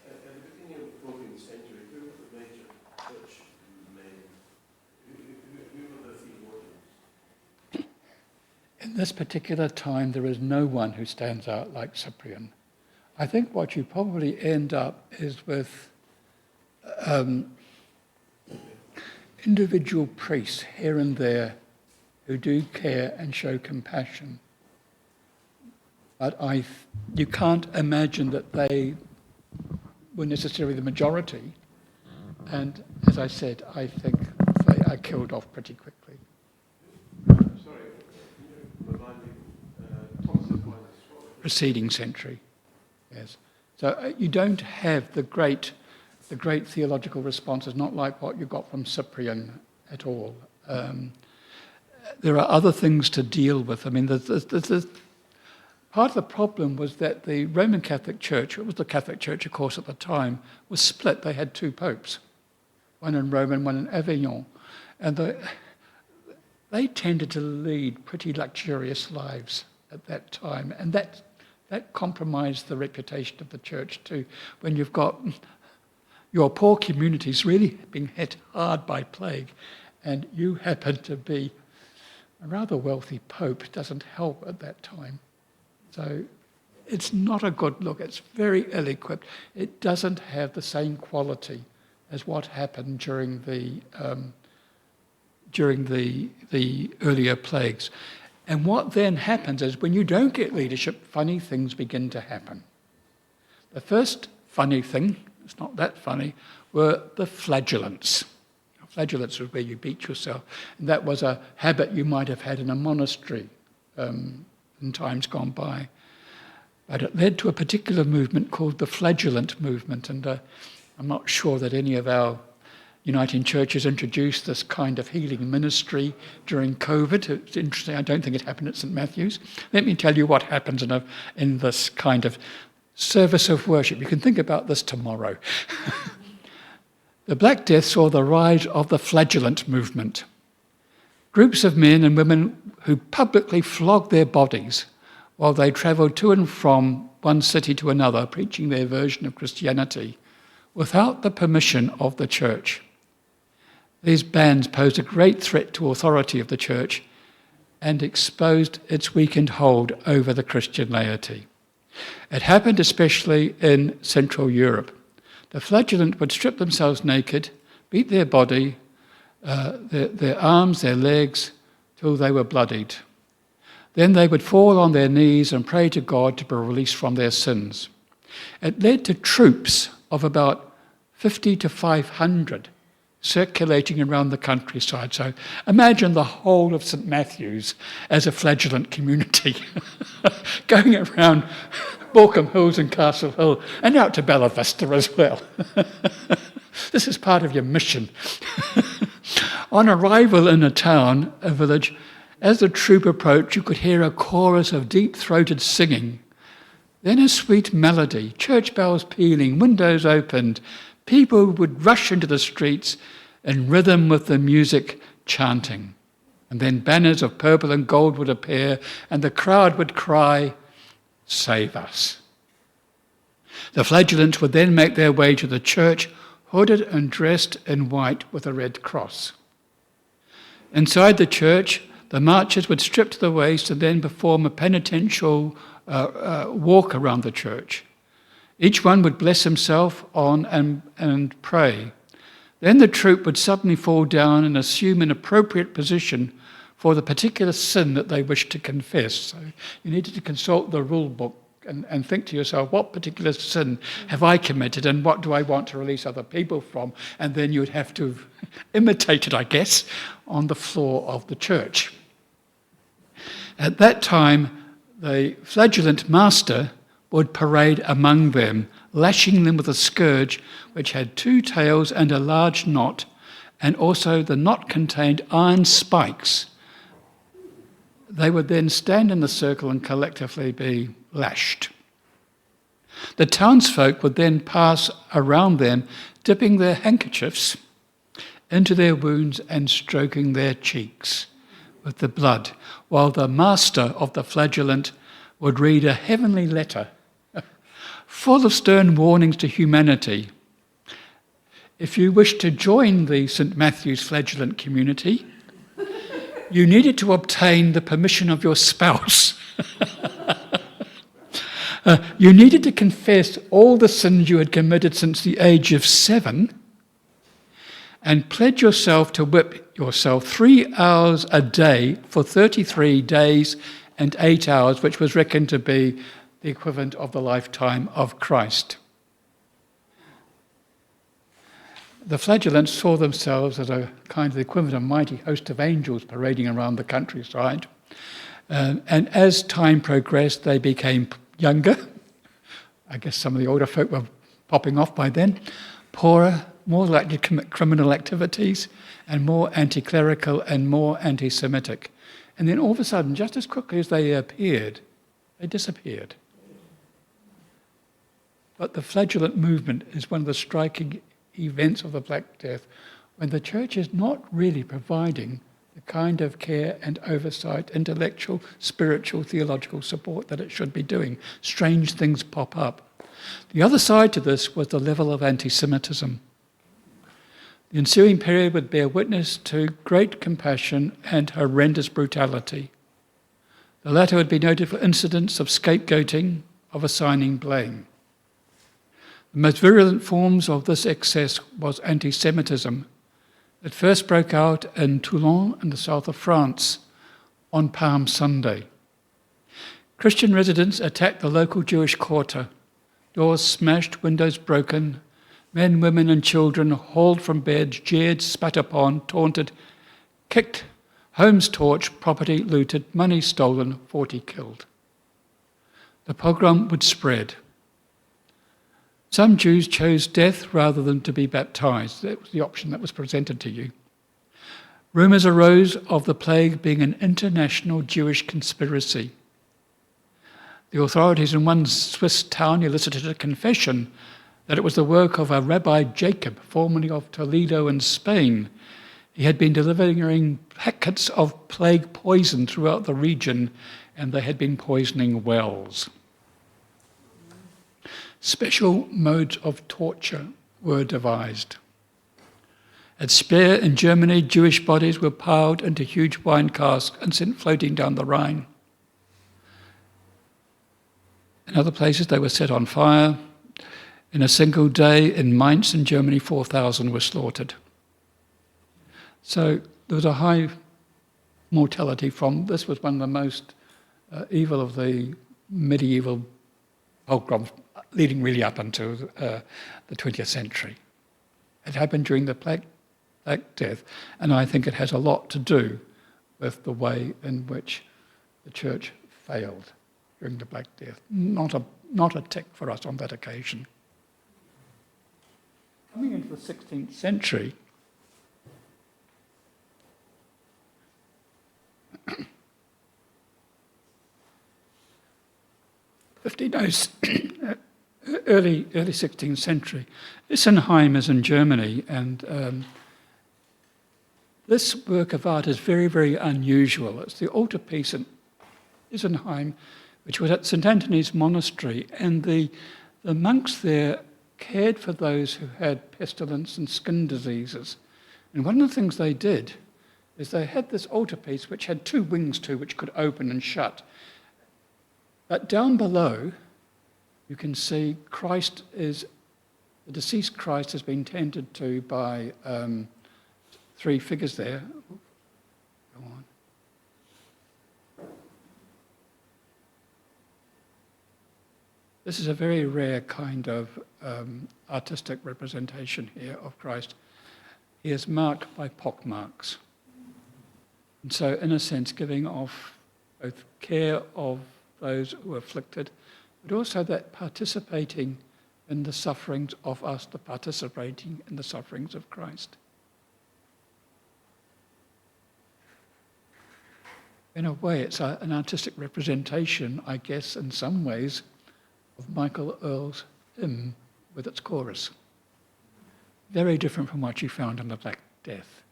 At the beginning of the 14th century, who were the major church men? Who were the theologians? In this particular time, there is no one who stands out like Cyprian. I think what you probably end up is with individual priests here and there who do care and show compassion. But you can't imagine that they were necessarily the majority. And as I said, I think they are killed off pretty quickly. Sorry, can you remind me, Thomas Aquinas? Preceding century, yes. So you don't have the great theological responses, not like what you got from Cyprian at all. There are other things to deal with. I mean, part of the problem was that the Roman Catholic Church, it was the Catholic Church, of course, at the time, was split. They had two popes, one in Rome and one in Avignon. And they tended to lead pretty luxurious lives at that time. And that compromised the reputation of the church too, when you've got your poor communities really being hit hard by plague, and you happen to be a rather wealthy pope. Doesn't help at that time. So it's not a good look. It's very ill-equipped. It doesn't have the same quality as what happened during the earlier plagues. And what then happens is when you don't get leadership, funny things begin to happen. The first funny thing, it's not that funny, were the flagellants. Flagellants was where you beat yourself. And that was a habit you might have had in a monastery in times gone by. But it led to a particular movement called the flagellant movement. And I'm not sure that any of our Uniting Churches introduced this kind of healing ministry during COVID. It's interesting. I don't think it happened at St. Matthew's. Let me tell you what happens in this kind of service of worship. You can think about this tomorrow. The Black Death saw the rise of the flagellant movement. Groups of men and women who publicly flogged their bodies while they travelled to and from one city to another, preaching their version of Christianity without the permission of the church. These bans posed a great threat to authority of the church and exposed its weakened hold over the Christian laity. It happened especially in Central Europe. The flagellant would strip themselves naked, beat their body, their arms, their legs, till they were bloodied. Then they would fall on their knees and pray to God to be released from their sins. It led to troops of about 50 to 500 circulating around the countryside. So imagine the whole of St. Matthew's as a flagellant community going around Borkham Hills and Castle Hill and out to Bella Vista as well. This is part of your mission. On arrival in a village, as the troop approached, you could hear a chorus of deep-throated singing. Then a sweet melody, church bells pealing, windows opened. People would rush into the streets in rhythm with the music chanting. And then banners of purple and gold would appear, and the crowd would cry, "Save us." The flagellants would then make their way to the church, hooded and dressed in white with a red cross. Inside the church, the marchers would strip to the waist and then perform a penitential walk around the church. Each one would bless himself on and pray. Then the troop would suddenly fall down and assume an appropriate position for the particular sin that they wished to confess. So you needed to consult the rule book and think to yourself, what particular sin have I committed and what do I want to release other people from? And then you'd have to imitate it, I guess, on the floor of the church. At that time, the flagellant master would parade among them, lashing them with a scourge which had 2 tails and a large knot, and also the knot contained iron spikes. They would then stand in the circle and collectively be lashed. The townsfolk would then pass around them, dipping their handkerchiefs into their wounds and stroking their cheeks with the blood, while the master of the flagellant would read a heavenly letter full of stern warnings to humanity. If you wish to join the St. Matthew's flagellant community, you needed to obtain the permission of your spouse. You needed to confess all the sins you had committed since the age of 7 and pledge yourself to whip yourself 3 hours a day for 33 days and 8 hours, which was reckoned to be the equivalent of the lifetime of Christ. The flagellants saw themselves as a kind of equivalent of a mighty host of angels parading around the countryside. And as time progressed, they became younger. I guess some of the older folk were popping off by then. Poorer, more likely to commit criminal activities, and more anti-clerical and more anti-Semitic. And then all of a sudden, just as quickly as they appeared, they disappeared. But the flagellant movement is one of the striking events of the Black Death, when the church is not really providing the kind of care and oversight, intellectual, spiritual, theological support that it should be doing. Strange things pop up. The other side to this was the level of anti-Semitism. The ensuing period would bear witness to great compassion and horrendous brutality. The latter would be noted for incidents of scapegoating, of assigning blame. The most virulent forms of this excess was anti-Semitism. It first broke out in Toulon in the south of France on Palm Sunday. Christian residents attacked the local Jewish quarter. Doors smashed, windows broken, men, women and children hauled from beds, jeered, spat upon, taunted, kicked, homes torched, property looted, money stolen, 40 killed. The pogrom would spread. Some Jews chose death rather than to be baptized. That was the option that was presented to you. Rumours arose of the plague being an international Jewish conspiracy. The authorities in one Swiss town elicited a confession that it was the work of a Rabbi Jacob, formerly of Toledo in Spain. He had been delivering packets of plague poison throughout the region, and they had been poisoning wells. Special modes of torture were devised. At Speer in Germany, Jewish bodies were piled into huge wine casks and sent floating down the Rhine. In other places, they were set on fire. In a single day in Mainz in Germany, 4,000 were slaughtered. So there was a high mortality from this. Was one of the most evil of the medieval pogroms, leading really up until the 20th century. It happened during the Black Death, and I think it has a lot to do with the way in which the church failed during the Black Death. Not a tick for us on that occasion. Coming into the 16th century, early 16th century. Isenheim is in Germany, and this work of art is very, very unusual. It's the altarpiece in Isenheim, which was at St. Anthony's Monastery, and the monks there cared for those who had pestilence and skin diseases. And one of the things they did is they had this altarpiece which had 2 wings to which could open and shut. But down below, you can see the deceased Christ has been tended to by 3 figures there. Go on. This is a very rare kind of artistic representation here of Christ. He is marked by pockmarks. And so, in a sense, giving off both care of those who are afflicted, but also that participating in the sufferings of us, the participating in the sufferings of Christ. In a way, it's an artistic representation, I guess, in some ways, of Michael Earle's hymn with its chorus. Very different from what you found in the Black Death.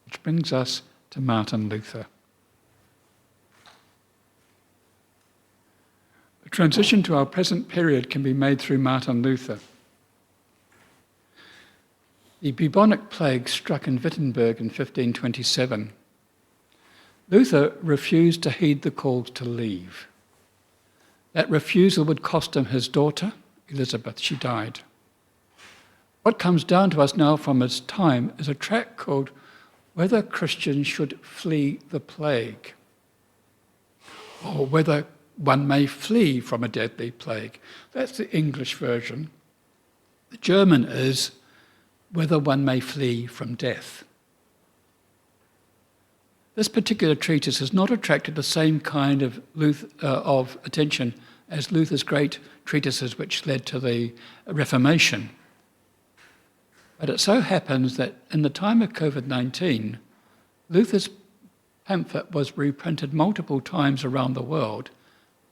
Which brings us to Martin Luther. The transition to our present period can be made through Martin Luther. The bubonic plague struck in Wittenberg in 1527. Luther refused to heed the call to leave. That refusal would cost him his daughter, Elizabeth. She died. What comes down to us now from his time is a tract called Whether Christians Should Flee the Plague, or Whether One May Flee from a Deadly Plague. That's the English version. The German is Whether One May Flee from Death. This particular treatise has not attracted the same kind of attention as Luther's great treatises which led to the Reformation. But it so happens that in the time of COVID-19, Luther's pamphlet was reprinted multiple times around the world,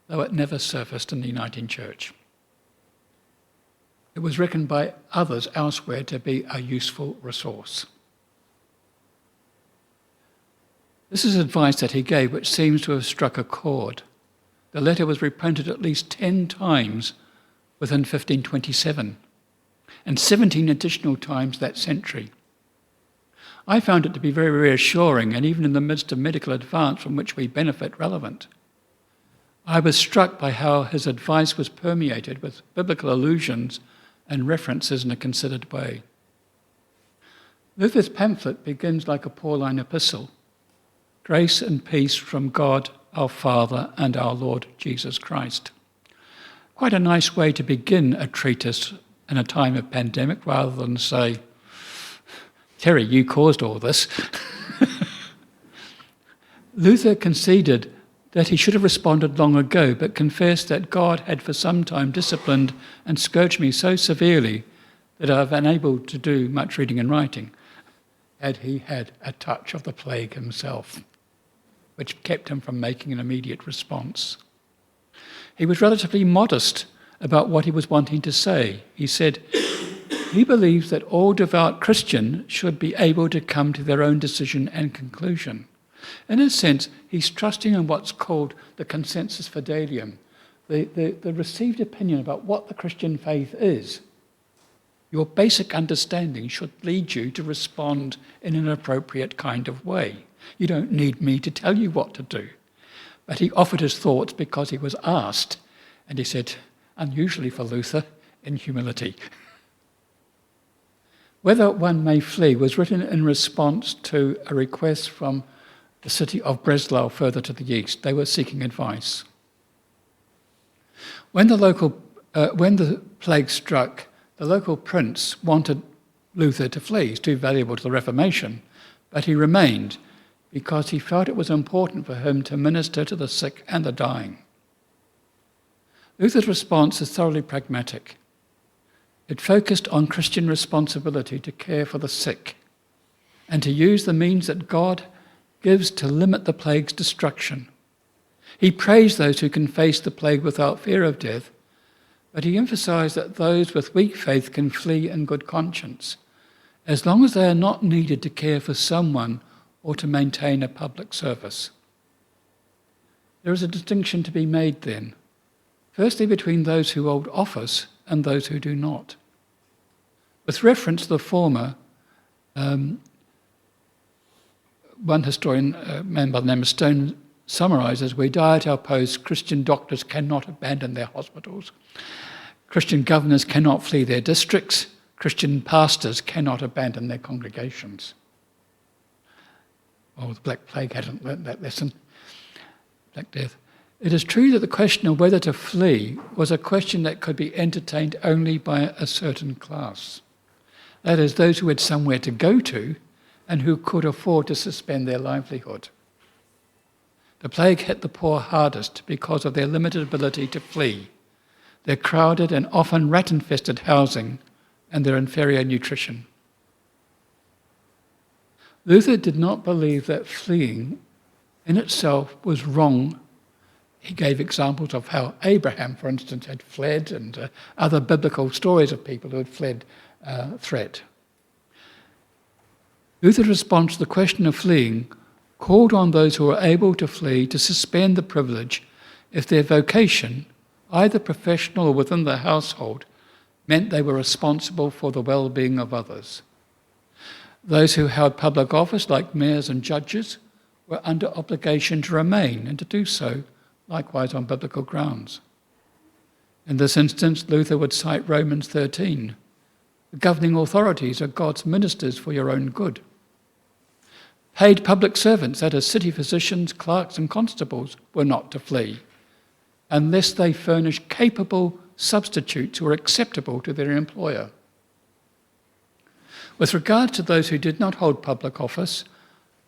though it never surfaced in the Uniting Church. It was reckoned by others elsewhere to be a useful resource. This is advice that he gave which seems to have struck a chord. The letter was reprinted at least 10 times within 1527, and 17 additional times that century. I found it to be very reassuring, and even in the midst of medical advance from which we benefit, relevant. I was struck by how his advice was permeated with biblical allusions and references in a considered way. Luther's pamphlet begins like a Pauline epistle. Grace and peace from God, our Father, and our Lord Jesus Christ. Quite a nice way to begin a treatise in a time of pandemic, rather than say, Terry, you caused all this. Luther conceded that he should have responded long ago, but confessed that God had for some time disciplined and scourged me so severely that I've been unable to do much reading and writing, had he had a touch of the plague himself, which kept him from making an immediate response. He was relatively modest about what he was wanting to say. He said, he believes that all devout Christians should be able to come to their own decision and conclusion. In a sense, he's trusting in what's called the consensus fidelium, the received opinion about what the Christian faith is. Your basic understanding should lead you to respond in an appropriate kind of way. You don't need me to tell you what to do. But he offered his thoughts because he was asked, and he said, unusually for Luther, in humility. Whether One May Flee was written in response to a request from the city of Breslau further to the east. They were seeking advice. When the plague struck, the local prince wanted Luther to flee. He's too valuable to the Reformation, but he remained because he felt it was important for him to minister to the sick and the dying. Luther's response is thoroughly pragmatic. It focused on Christian responsibility to care for the sick and to use the means that God gives to limit the plague's destruction. He praised those who can face the plague without fear of death, but he emphasized that those with weak faith can flee in good conscience, as long as they are not needed to care for someone or to maintain a public service. There is a distinction to be made then, firstly between those who hold office and those who do not. With reference to the former, one historian, a man by the name of Stone, summarises, we die at our posts, Christian doctors cannot abandon their hospitals, Christian governors cannot flee their districts, Christian pastors cannot abandon their congregations. Oh, the Black Plague hadn't learnt that lesson. Black Death. It is true that the question of whether to flee was a question that could be entertained only by a certain class. That is, those who had somewhere to go to and who could afford to suspend their livelihood. The plague hit the poor hardest because of their limited ability to flee, their crowded and often rat-infested housing, and their inferior nutrition. Luther did not believe that fleeing in itself was wrong. He gave examples of how Abraham, for instance, had fled, and other biblical stories of people who had fled threat. Luther's response to the question of fleeing called on those who were able to flee to suspend the privilege if their vocation, either professional or within the household, meant they were responsible for the well-being of others. Those who held public office, like mayors and judges, were under obligation to remain and to do so, likewise on biblical grounds. In this instance, Luther would cite Romans 13. The governing authorities are God's ministers for your own good. Paid public servants, that is, city physicians, clerks and constables, were not to flee, unless they furnish capable substitutes who are acceptable to their employer. With regard to those who did not hold public office,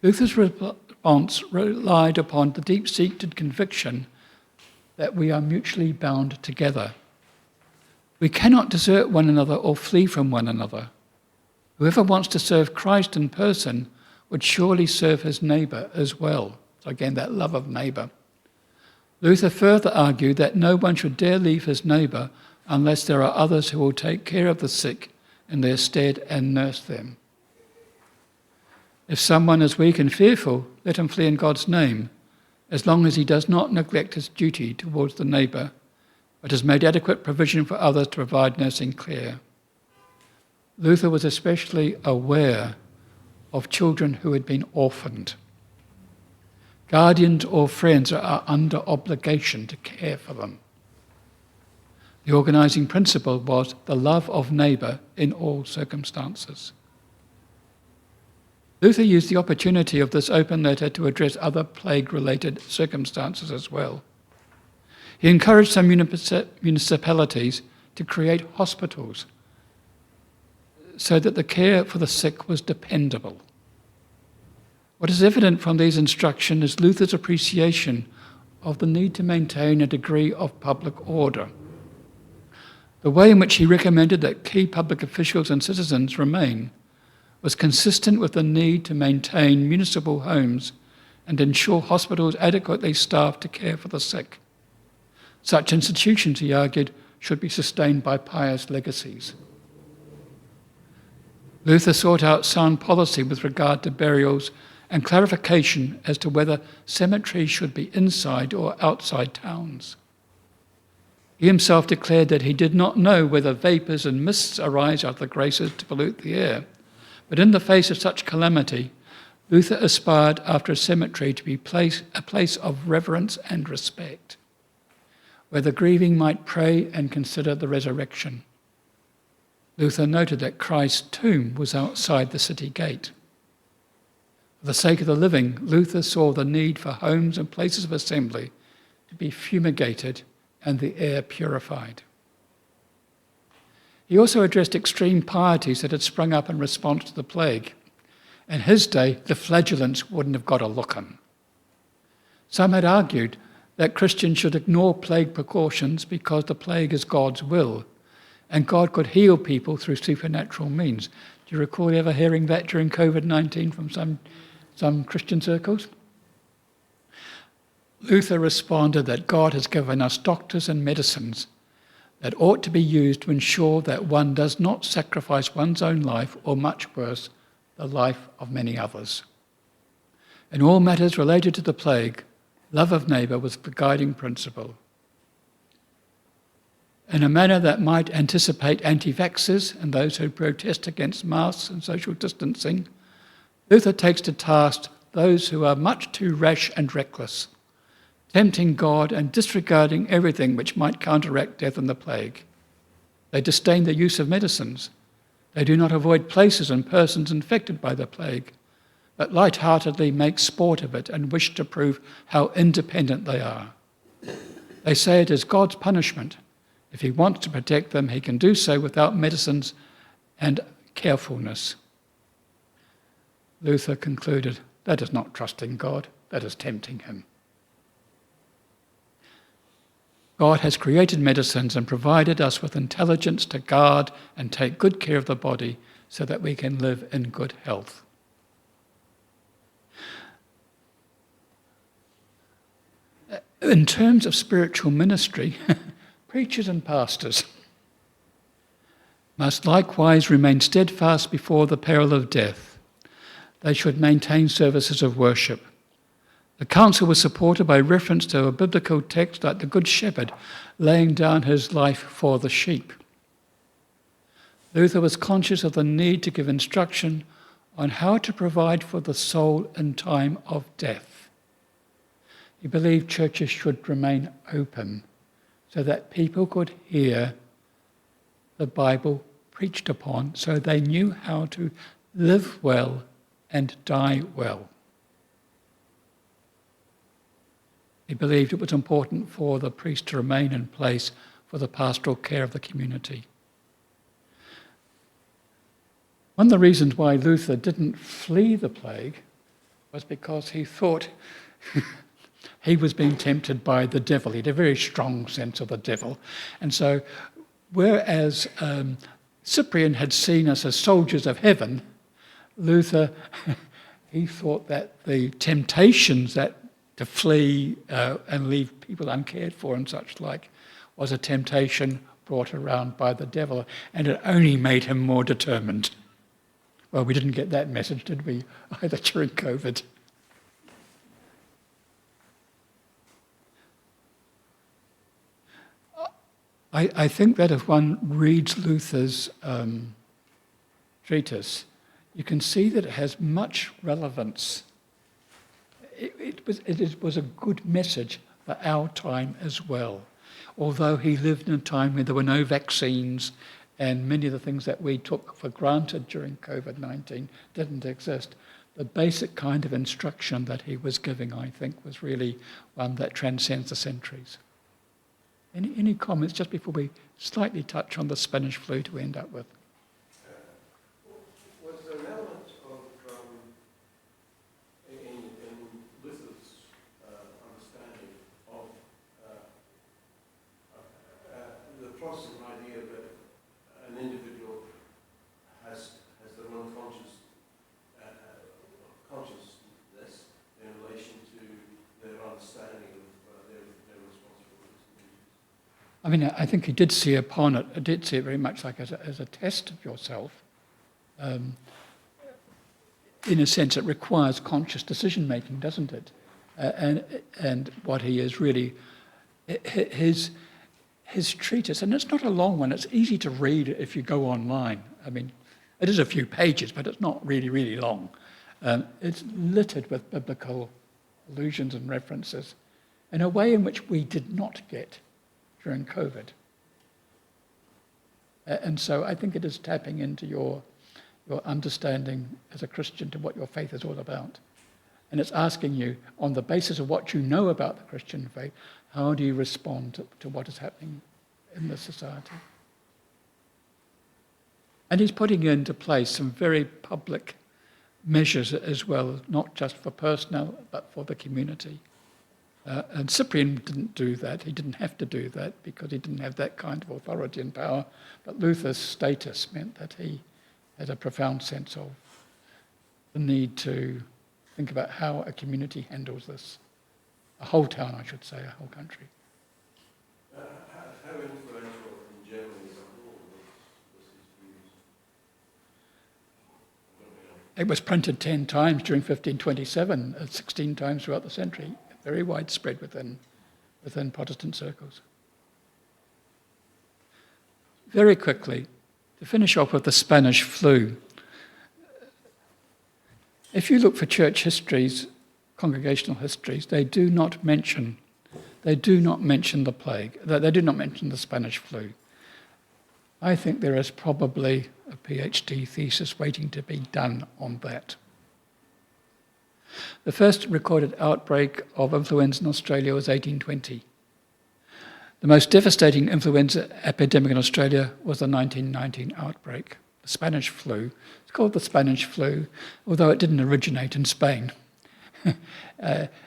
Luther's response relied upon the deep-seated conviction that we are mutually bound together. We cannot desert one another or flee from one another. Whoever wants to serve Christ in person would surely serve his neighbour as well. So again, that love of neighbour. Luther further argued that no one should dare leave his neighbour unless there are others who will take care of the sick in their stead and nurse them. If someone is weak and fearful, let him flee in God's name, as long as he does not neglect his duty towards the neighbour, but has made adequate provision for others to provide nursing care. Luther was especially aware of children who had been orphaned. Guardians or friends are under obligation to care for them. The organising principle was the love of neighbour in all circumstances. Luther used the opportunity of this open letter to address other plague-related circumstances as well. He encouraged some municipalities to create hospitals so that the care for the sick was dependable. What is evident from these instructions is Luther's appreciation of the need to maintain a degree of public order. The way in which he recommended that key public officials and citizens remain was consistent with the need to maintain municipal homes and ensure hospitals adequately staffed to care for the sick. Such institutions, he argued, should be sustained by pious legacies. Luther sought out sound policy with regard to burials and clarification as to whether cemeteries should be inside or outside towns. He himself declared that he did not know whether vapours and mists arise out of the graces to pollute the air, but in the face of such calamity, Luther aspired after a cemetery to be a place of reverence and respect, where the grieving might pray and consider the resurrection. Luther noted that Christ's tomb was outside the city gate. For the sake of the living, Luther saw the need for homes and places of assembly to be fumigated and the air purified. He also addressed extreme pieties that had sprung up in response to the plague. In his day, the flagellants wouldn't have got a look-in. Some had argued that Christians should ignore plague precautions because the plague is God's will, and God could heal people through supernatural means. Do you recall ever hearing that during COVID-19 from some Christian circles? Luther responded that God has given us doctors and medicines that ought to be used to ensure that one does not sacrifice one's own life, or much worse, the life of many others. In all matters related to the plague, love of neighbour was the guiding principle. In a manner that might anticipate anti-vaxxers and those who protest against masks and social distancing, Luther takes to task those who are much too rash and reckless, tempting God and disregarding everything which might counteract death and the plague. They disdain the use of medicines. They do not avoid places and persons infected by the plague, but light-heartedly make sport of it and wish to prove how independent they are. They say it is God's punishment. If he wants to protect them, he can do so without medicines and carefulness. Luther concluded, that is not trusting God, that is tempting him. God has created medicines and provided us with intelligence to guard and take good care of the body so that we can live in good health. In terms of spiritual ministry, preachers and pastors must likewise remain steadfast before the peril of death. They should maintain services of worship. The council was supported by reference to a biblical text like the Good Shepherd laying down his life for the sheep. Luther was conscious of the need to give instruction on how to provide for the soul in time of death. He believed churches should remain open so that people could hear the Bible preached upon, so they knew how to live well and die well. He believed it was important for the priest to remain in place for the pastoral care of the community. One of the reasons why Luther didn't flee the plague was because he thought he was being tempted by the devil. He had a very strong sense of the devil. And so, whereas Cyprian had seen us as soldiers of heaven, Luther, he thought that the temptations that to flee and leave people uncared for and such like was a temptation brought around by the devil, and it only made him more determined. Well, we didn't get that message, did we, either during COVID? I think that if one reads Luther's treatise, you can see that it has much relevance. It was a good message for our time as well. Although he lived in a time when there were no vaccines and many of the things that we took for granted during COVID-19 didn't exist, the basic kind of instruction that he was giving, I think, was really one that transcends the centuries. Any comments just before we slightly touch on the Spanish flu to end up with? Was there an element of, in Luther's understanding of the Protestant idea that an individual has their own consciousness in relation to their understanding of their responsibilities? I mean, I think he did see upon it. I did see it very much like as a test of yourself. In a sense, it requires conscious decision making, doesn't it? And what he is really his treatise, and it's not a long one. It's easy to read if you go online. I mean, it is a few pages, but it's not really long. It's littered with biblical allusions and references in a way in which we did not get during COVID. And so I think it is tapping into your understanding as a Christian to what your faith is all about. And it's asking you, on the basis of what you know about the Christian faith, how do you respond to what is happening in the society? And he's putting into place some very public measures as well, not just for personnel, but for the community. And Cyprian didn't do that. He didn't have to do that because he didn't have that kind of authority and power. But Luther's status meant that he had a profound sense of the need to think about how a community handles this. A whole town, I should say, a whole country. How influential in Germany as a whole was his views? It was printed 10 times during 1527, 16 times throughout the century. Very widespread within Protestant circles. Very quickly, to finish off with the Spanish flu. If you look for church histories, congregational histories, they do not mention the plague. They do not mention the Spanish flu. I think there is probably a PhD thesis waiting to be done on that. The first recorded outbreak of influenza in Australia was 1820. The most devastating influenza epidemic in Australia was the 1919 outbreak, the Spanish flu. It's called the Spanish flu, although it didn't originate in Spain.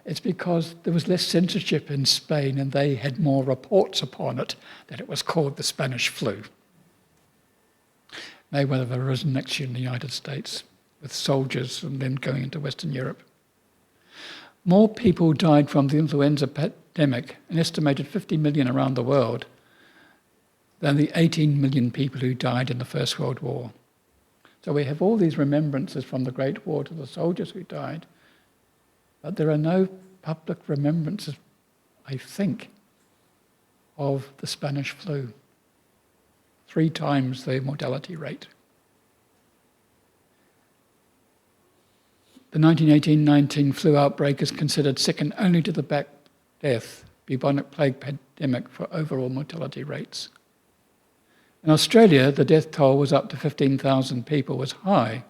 It's because there was less censorship in Spain and they had more reports upon it that it was called the Spanish flu. May well have arisen next year in the United States with soldiers and then going into Western Europe. More people died from the influenza epidemic, an estimated 50 million around the world, than the 18 million people who died in the First World War. So we have all these remembrances from the Great War to the soldiers who died, but there are no public remembrances, I think, of the Spanish flu. 3 times the mortality rate. The 1918-19 flu outbreak is considered second only to the Black Death, bubonic plague pandemic, for overall mortality rates. In Australia, the death toll was up to 15,000 people, was high,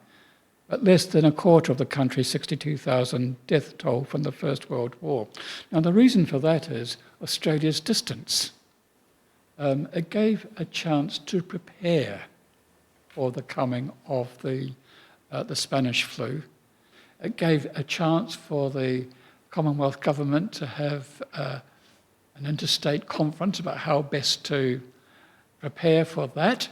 but less than a quarter of the country's 62,000 death toll from the First World War. Now, the reason for that is Australia's distance. It gave a chance to prepare for the coming of the Spanish flu. It gave a chance for the Commonwealth government to have an interstate conference about how best to prepare for that,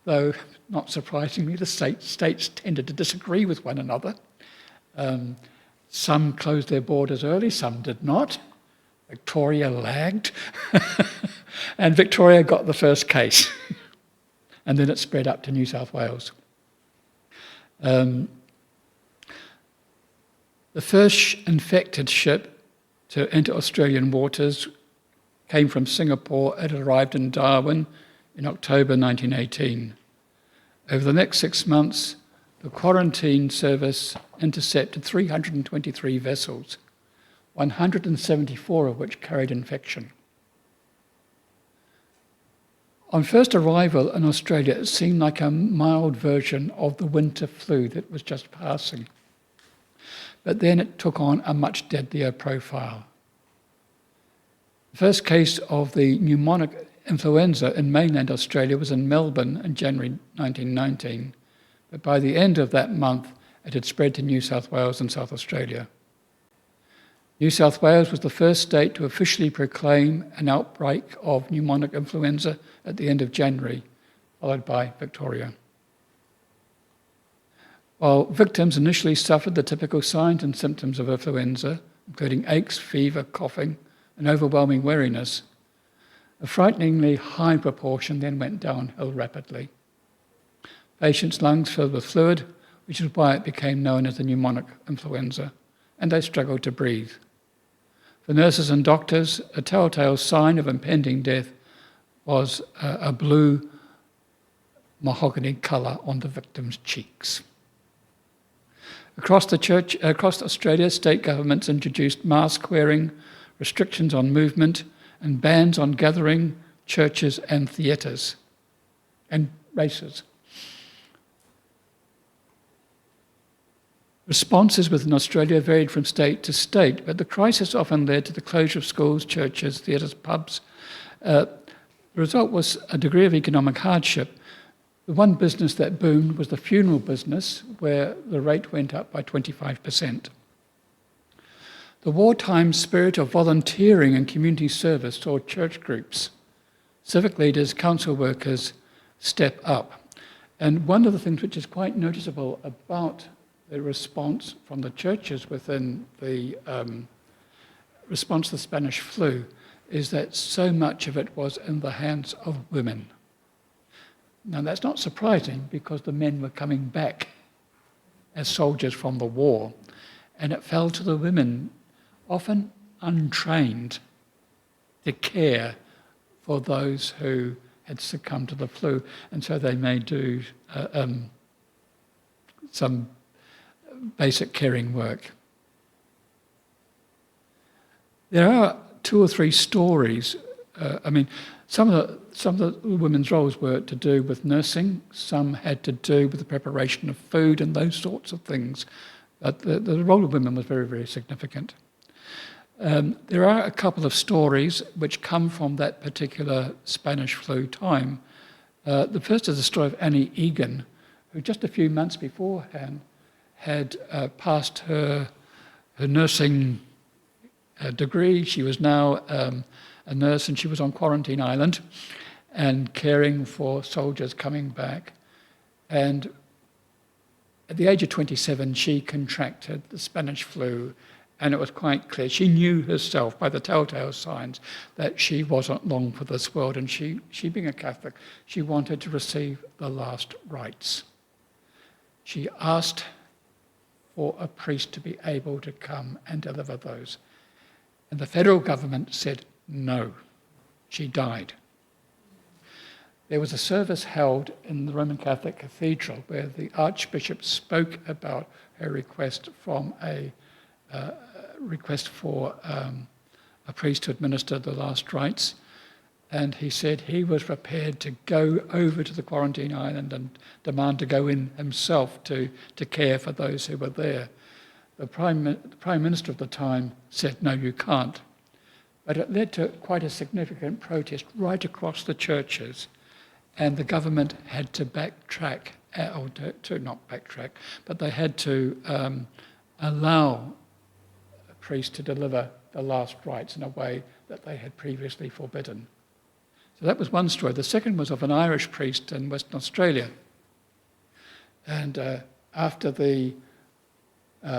though, not surprisingly, the states tended to disagree with one another. Some closed their borders early, some did not. Victoria lagged, and Victoria got the first case, and then it spread up to New South Wales. The first infected ship to enter Australian waters came from Singapore. It arrived in Darwin in October 1918. Over the next 6 months, the quarantine service intercepted 323 vessels, 174 of which carried infection. On first arrival in Australia, it seemed like a mild version of the winter flu that was just passing. But then it took on a much deadlier profile. The first case of the pneumonic influenza in mainland Australia was in Melbourne in January 1919, but by the end of that month, it had spread to New South Wales and South Australia. New South Wales was the first state to officially proclaim an outbreak of pneumonic influenza at the end of January, followed by Victoria. While victims initially suffered the typical signs and symptoms of influenza, including aches, fever, coughing, and overwhelming weariness, a frighteningly high proportion then went downhill rapidly. Patients' lungs filled with fluid, which is why it became known as the pneumonic influenza, and they struggled to breathe. For nurses and doctors, a telltale sign of impending death was a blue mahogany colour on the victim's cheeks. Across Australia, state governments introduced mask wearing, restrictions on movement, and bans on gathering, churches and theatres, and races. Responses within Australia varied from state to state, but the crisis often led to the closure of schools, churches, theatres, pubs. The result was a degree of economic hardship. The one business that boomed was the funeral business, where the rate went up by 25%. The wartime spirit of volunteering and community service saw church groups, civic leaders, council workers step up. And one of the things which is quite noticeable about the response from the churches within the response to the Spanish flu is that so much of it was in the hands of women. Now, that's not surprising because the men were coming back as soldiers from the war, and it fell to the women, often untrained, to care for those who had succumbed to the flu, and so they may do some basic caring work. There are 2 or 3 stories. Some of the women's roles were to do with nursing, some had to do with the preparation of food and those sorts of things. But the role of women was very, very significant. There are a couple of stories which come from that particular Spanish flu time. The first is the story of Annie Egan, who just a few months beforehand had passed her nursing degree. She was now a nurse, and she was on quarantine island and caring for soldiers coming back. And at the age of 27, she contracted the Spanish flu, and it was quite clear. She knew herself by the telltale signs that she wasn't long for this world, and she being a Catholic, she wanted to receive the last rites. She asked for a priest to be able to come and deliver those. And the federal government said no. She died. There was a service held in the Roman Catholic Cathedral where the Archbishop spoke about her request from a request for a priest to administer the last rites. And he said he was prepared to go over to the quarantine island and demand to go in himself to care for those who were there. The Prime Minister of the time said, no, you can't. But it led to quite a significant protest right across the churches, and the government had to backtrack, or to not backtrack, but they had to allow a priest to deliver the last rites in a way that they had previously forbidden. So that was one story. The second was of an Irish priest in Western Australia. And after the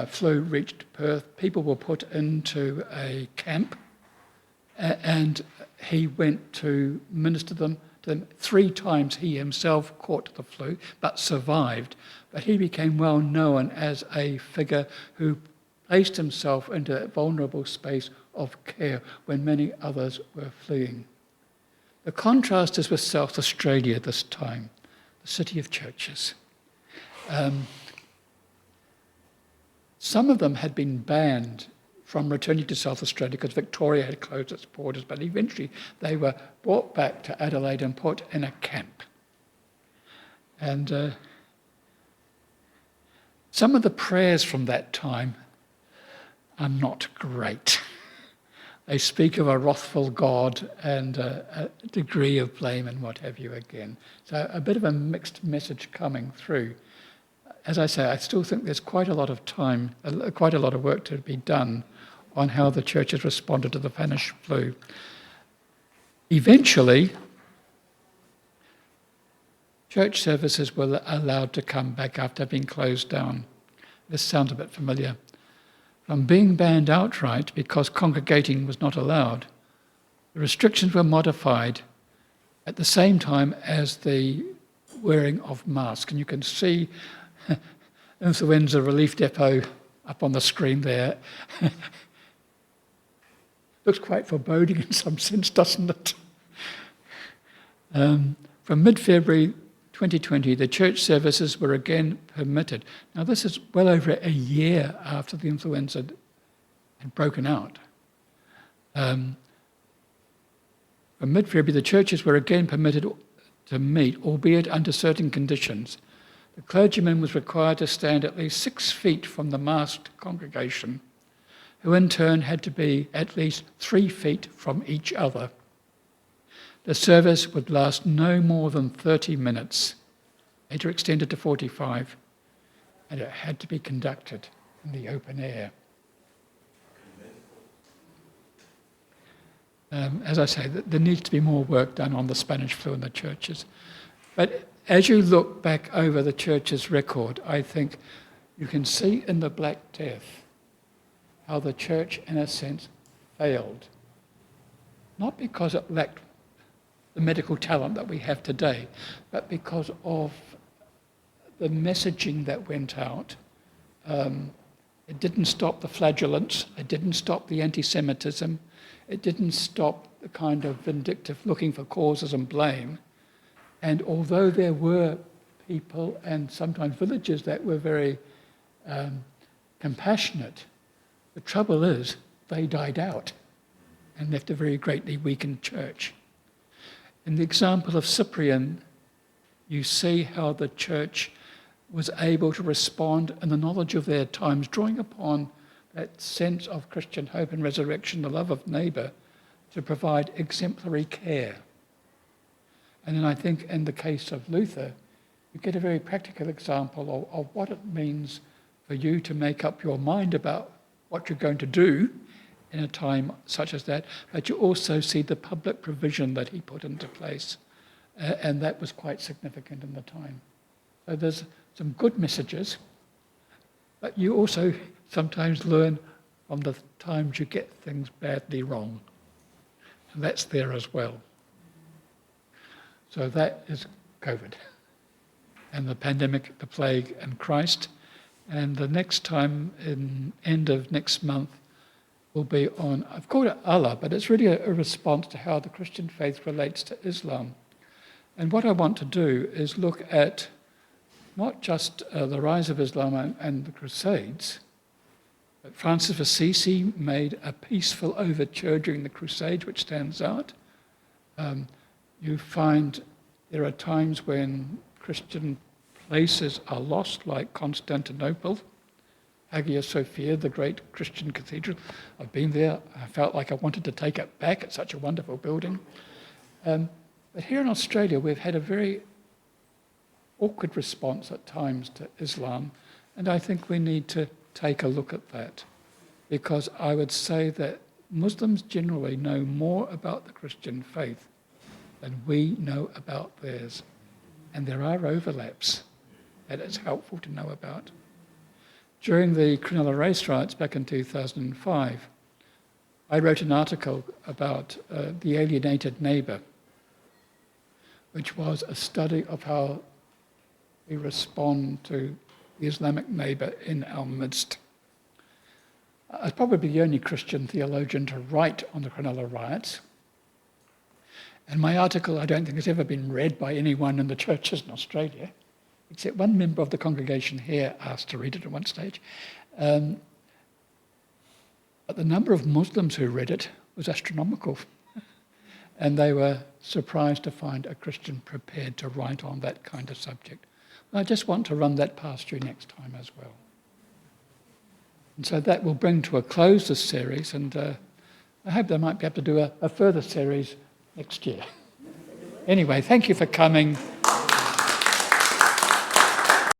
flu reached Perth, people were put into a camp, and he went to minister to them. 3 times he himself caught the flu, but survived. But he became well known as a figure who placed himself into a vulnerable space of care when many others were fleeing. The contrast is with South Australia this time, the city of churches. Some of them had been banned from returning to South Australia because Victoria had closed its borders, but eventually they were brought back to Adelaide and put in a camp. And some of the prayers from that time are not great. They speak of a wrathful God and a degree of blame and what have you again. So a bit of a mixed message coming through. As I say, I still think there's quite a lot of time, quite a lot of work to be done on how the church has responded to the Spanish flu. Eventually, church services were allowed to come back after being closed down. This sounds a bit familiar. From being banned outright because congregating was not allowed, the restrictions were modified at the same time as the wearing of masks. And you can see Influenza Relief Depot up on the screen there. Looks quite foreboding in some sense, doesn't it? From mid-February 2020, the church services were again permitted. Now, this is well over a year after the influenza had broken out. From mid-February, the churches were again permitted to meet, albeit under certain conditions. The clergyman was required to stand at least 6 feet from the masked congregation, who in turn had to be at least 3 feet from each other. The service would last no more than 30 minutes, later extended to 45, and it had to be conducted in the open air. As I say, there needs to be more work done on the Spanish flu in the churches. But as you look back over the church's record, I think you can see in the Black Death how the church, in a sense, failed. Not because it lacked the medical talent that we have today, but because of the messaging that went out. It didn't stop the flagellants, it didn't stop the anti-Semitism, it didn't stop the kind of vindictive looking for causes and blame. And although there were people and sometimes villages that were very compassionate, the trouble is they died out and left a very greatly weakened church. In the example of Cyprian, you see how the church was able to respond in the knowledge of their times, drawing upon that sense of Christian hope and resurrection, the love of neighbour, to provide exemplary care. And then I think in the case of Luther, you get a very practical example of what it means for you to make up your mind about what you're going to do in a time such as that, but you also see the public provision that he put into place, and that was quite significant in the time. So there's some good messages, but you also sometimes learn from the times you get things badly wrong, and that's there as well. So that is COVID, and the pandemic, the plague, and Christ. And the next time, in end of next month, will be on, I've called it Allah, but it's really a response to how the Christian faith relates to Islam. And what I want to do is look at not just the rise of Islam and the Crusades, but Francis of Assisi made a peaceful overture during the Crusade, which stands out. You find there are times when Christian places are lost, like Constantinople, Hagia Sophia, the great Christian cathedral. I've been there. I felt like I wanted to take it back. It's such a wonderful building. But here in Australia, we've had a very awkward response at times to Islam, and I think we need to take a look at that, because I would say that Muslims generally know more about the Christian faith than we know about theirs. And there are overlaps that it's helpful to know about. During the Cronulla race riots back in 2005, I wrote an article about the alienated neighbour, which was a study of how we respond to the Islamic neighbour in our midst. I was probably the only Christian theologian to write on the Cronulla riots. And my article, I don't think, has ever been read by anyone in the churches in Australia, except one member of the congregation here asked to read it at one stage. But the number of Muslims who read it was astronomical. And they were surprised to find a Christian prepared to write on that kind of subject. I just want to run that past you next time as well. And so that will bring to a close this series, and I hope they might be able to do a further series next year. Anyway, thank you for coming.